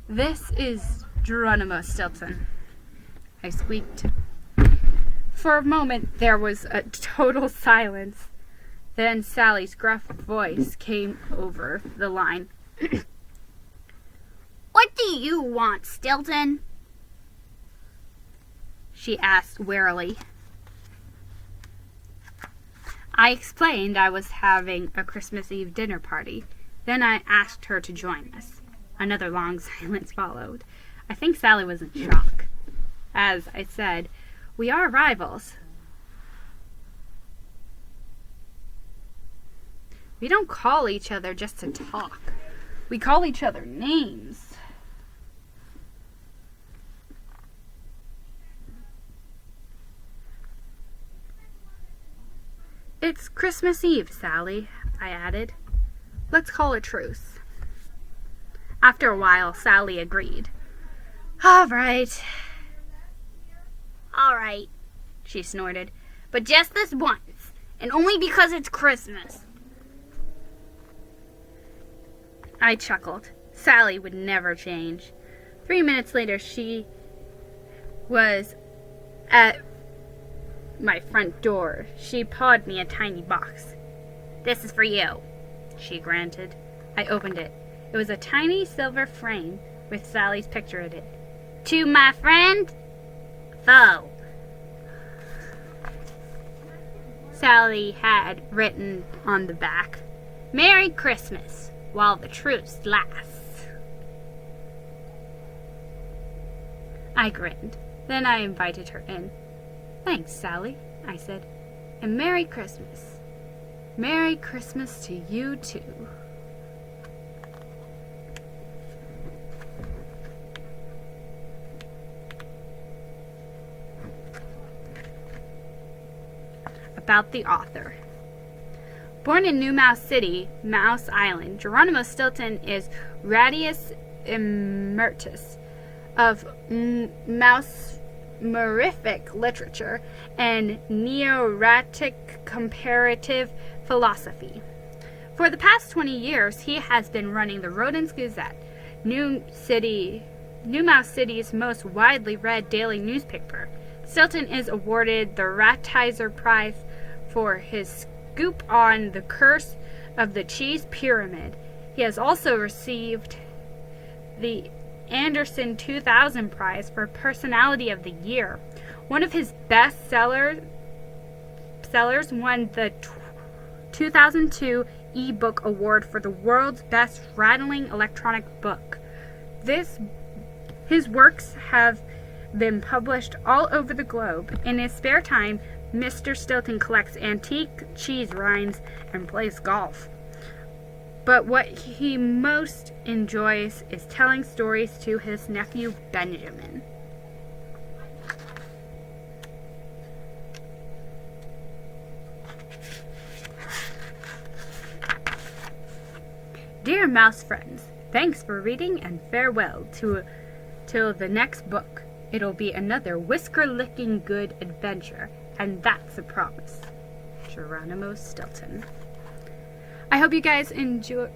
This is Geronimo Stilton. I squeaked. For a moment, there was a total silence. Then Sally's gruff voice came over the line. What do you want, Stilton? She asked wearily. I explained I was having a Christmas Eve dinner party. Then I asked her to join us. Another long silence followed. I think Sally was in shock. As I said, we are rivals. We don't call each other just to talk. We call each other names. It's Christmas Eve, Sally, I added. Let's call a truce. After a while, Sally agreed. All right, she snorted. But just this once, and only because it's Christmas. I chuckled. Sally would never change. 3 minutes later, she was at my front door. She pawed me a tiny box. This is for you, she granted. I opened it. It was a tiny silver frame with Sally's picture in it. To my friend, foe. Sally had written on the back, Merry Christmas, while the truce lasts. I grinned. Then I invited her in. Thanks, Sally, I said, and Merry Christmas. Merry Christmas to you, too. About the author. Born in New Mouse City, Mouse Island, Geronimo Stilton is Radius Emeritus of Mouse Mesmerific literature and Neoratic comparative philosophy. For the past 20 years, he has been running the Rodents Gazette, New Mouse City's most widely read daily newspaper. Stilton is awarded the Ratizer Prize for his scoop on the curse of the cheese pyramid. He has also received the Anderson 2000 Prize for Personality of the Year. One of his best sellers won the 2002 eBook Award for the world's best rattling electronic book. His works have been published all over the globe. In his spare time, Mr. Stilton collects antique cheese rinds and plays golf. But what he most enjoys is telling stories to his nephew Benjamin. Dear mouse friends, thanks for reading and farewell till the next book. It'll be another whisker-licking good adventure, and that's a promise. Geronimo Stilton. I hope you guys enjoy.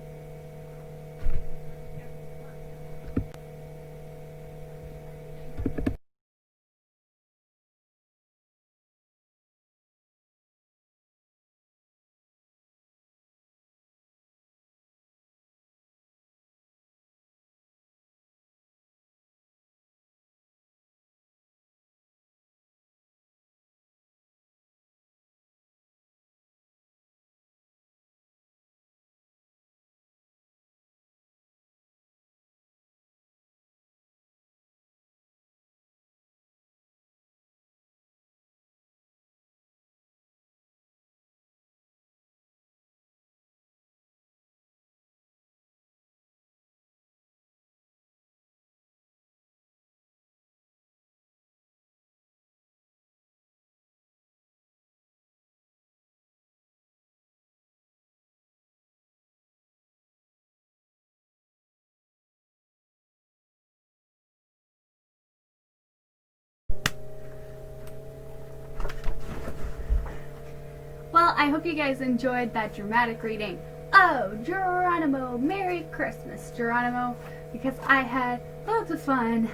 Well, I hope you guys enjoyed that dramatic reading. Oh, Geronimo, Merry Christmas, Geronimo, because I had loads of fun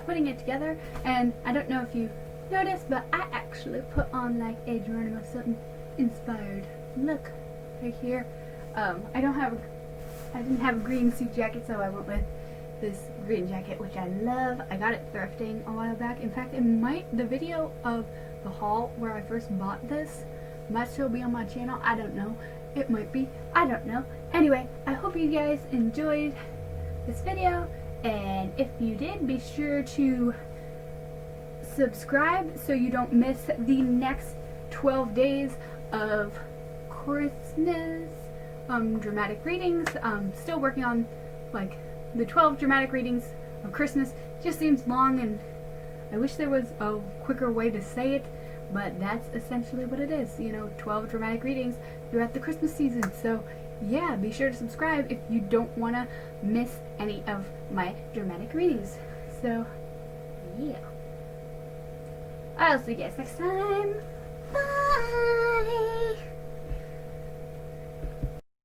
putting it together, and I don't know if you noticed, but I actually put on like a Geronimo Stilton inspired look right here. I didn't have a green suit jacket, so I went with this green jacket, which I love. I got it thrifting a while back. In fact, the video of the haul where I first bought this might still be on my channel. I don't know. It might be. I don't know. Anyway, I hope you guys enjoyed this video, and if you did, be sure to subscribe so you don't miss the next 12 days of Christmas dramatic readings. Still working on like the 12 dramatic readings of Christmas. Just seems long, and I wish there was a quicker way to say it, but that's essentially what it is. 12 dramatic readings throughout the Christmas season. So yeah, be sure to subscribe if you don't want to miss any of my dramatic readings. So yeah, I'll see you guys next time. Bye.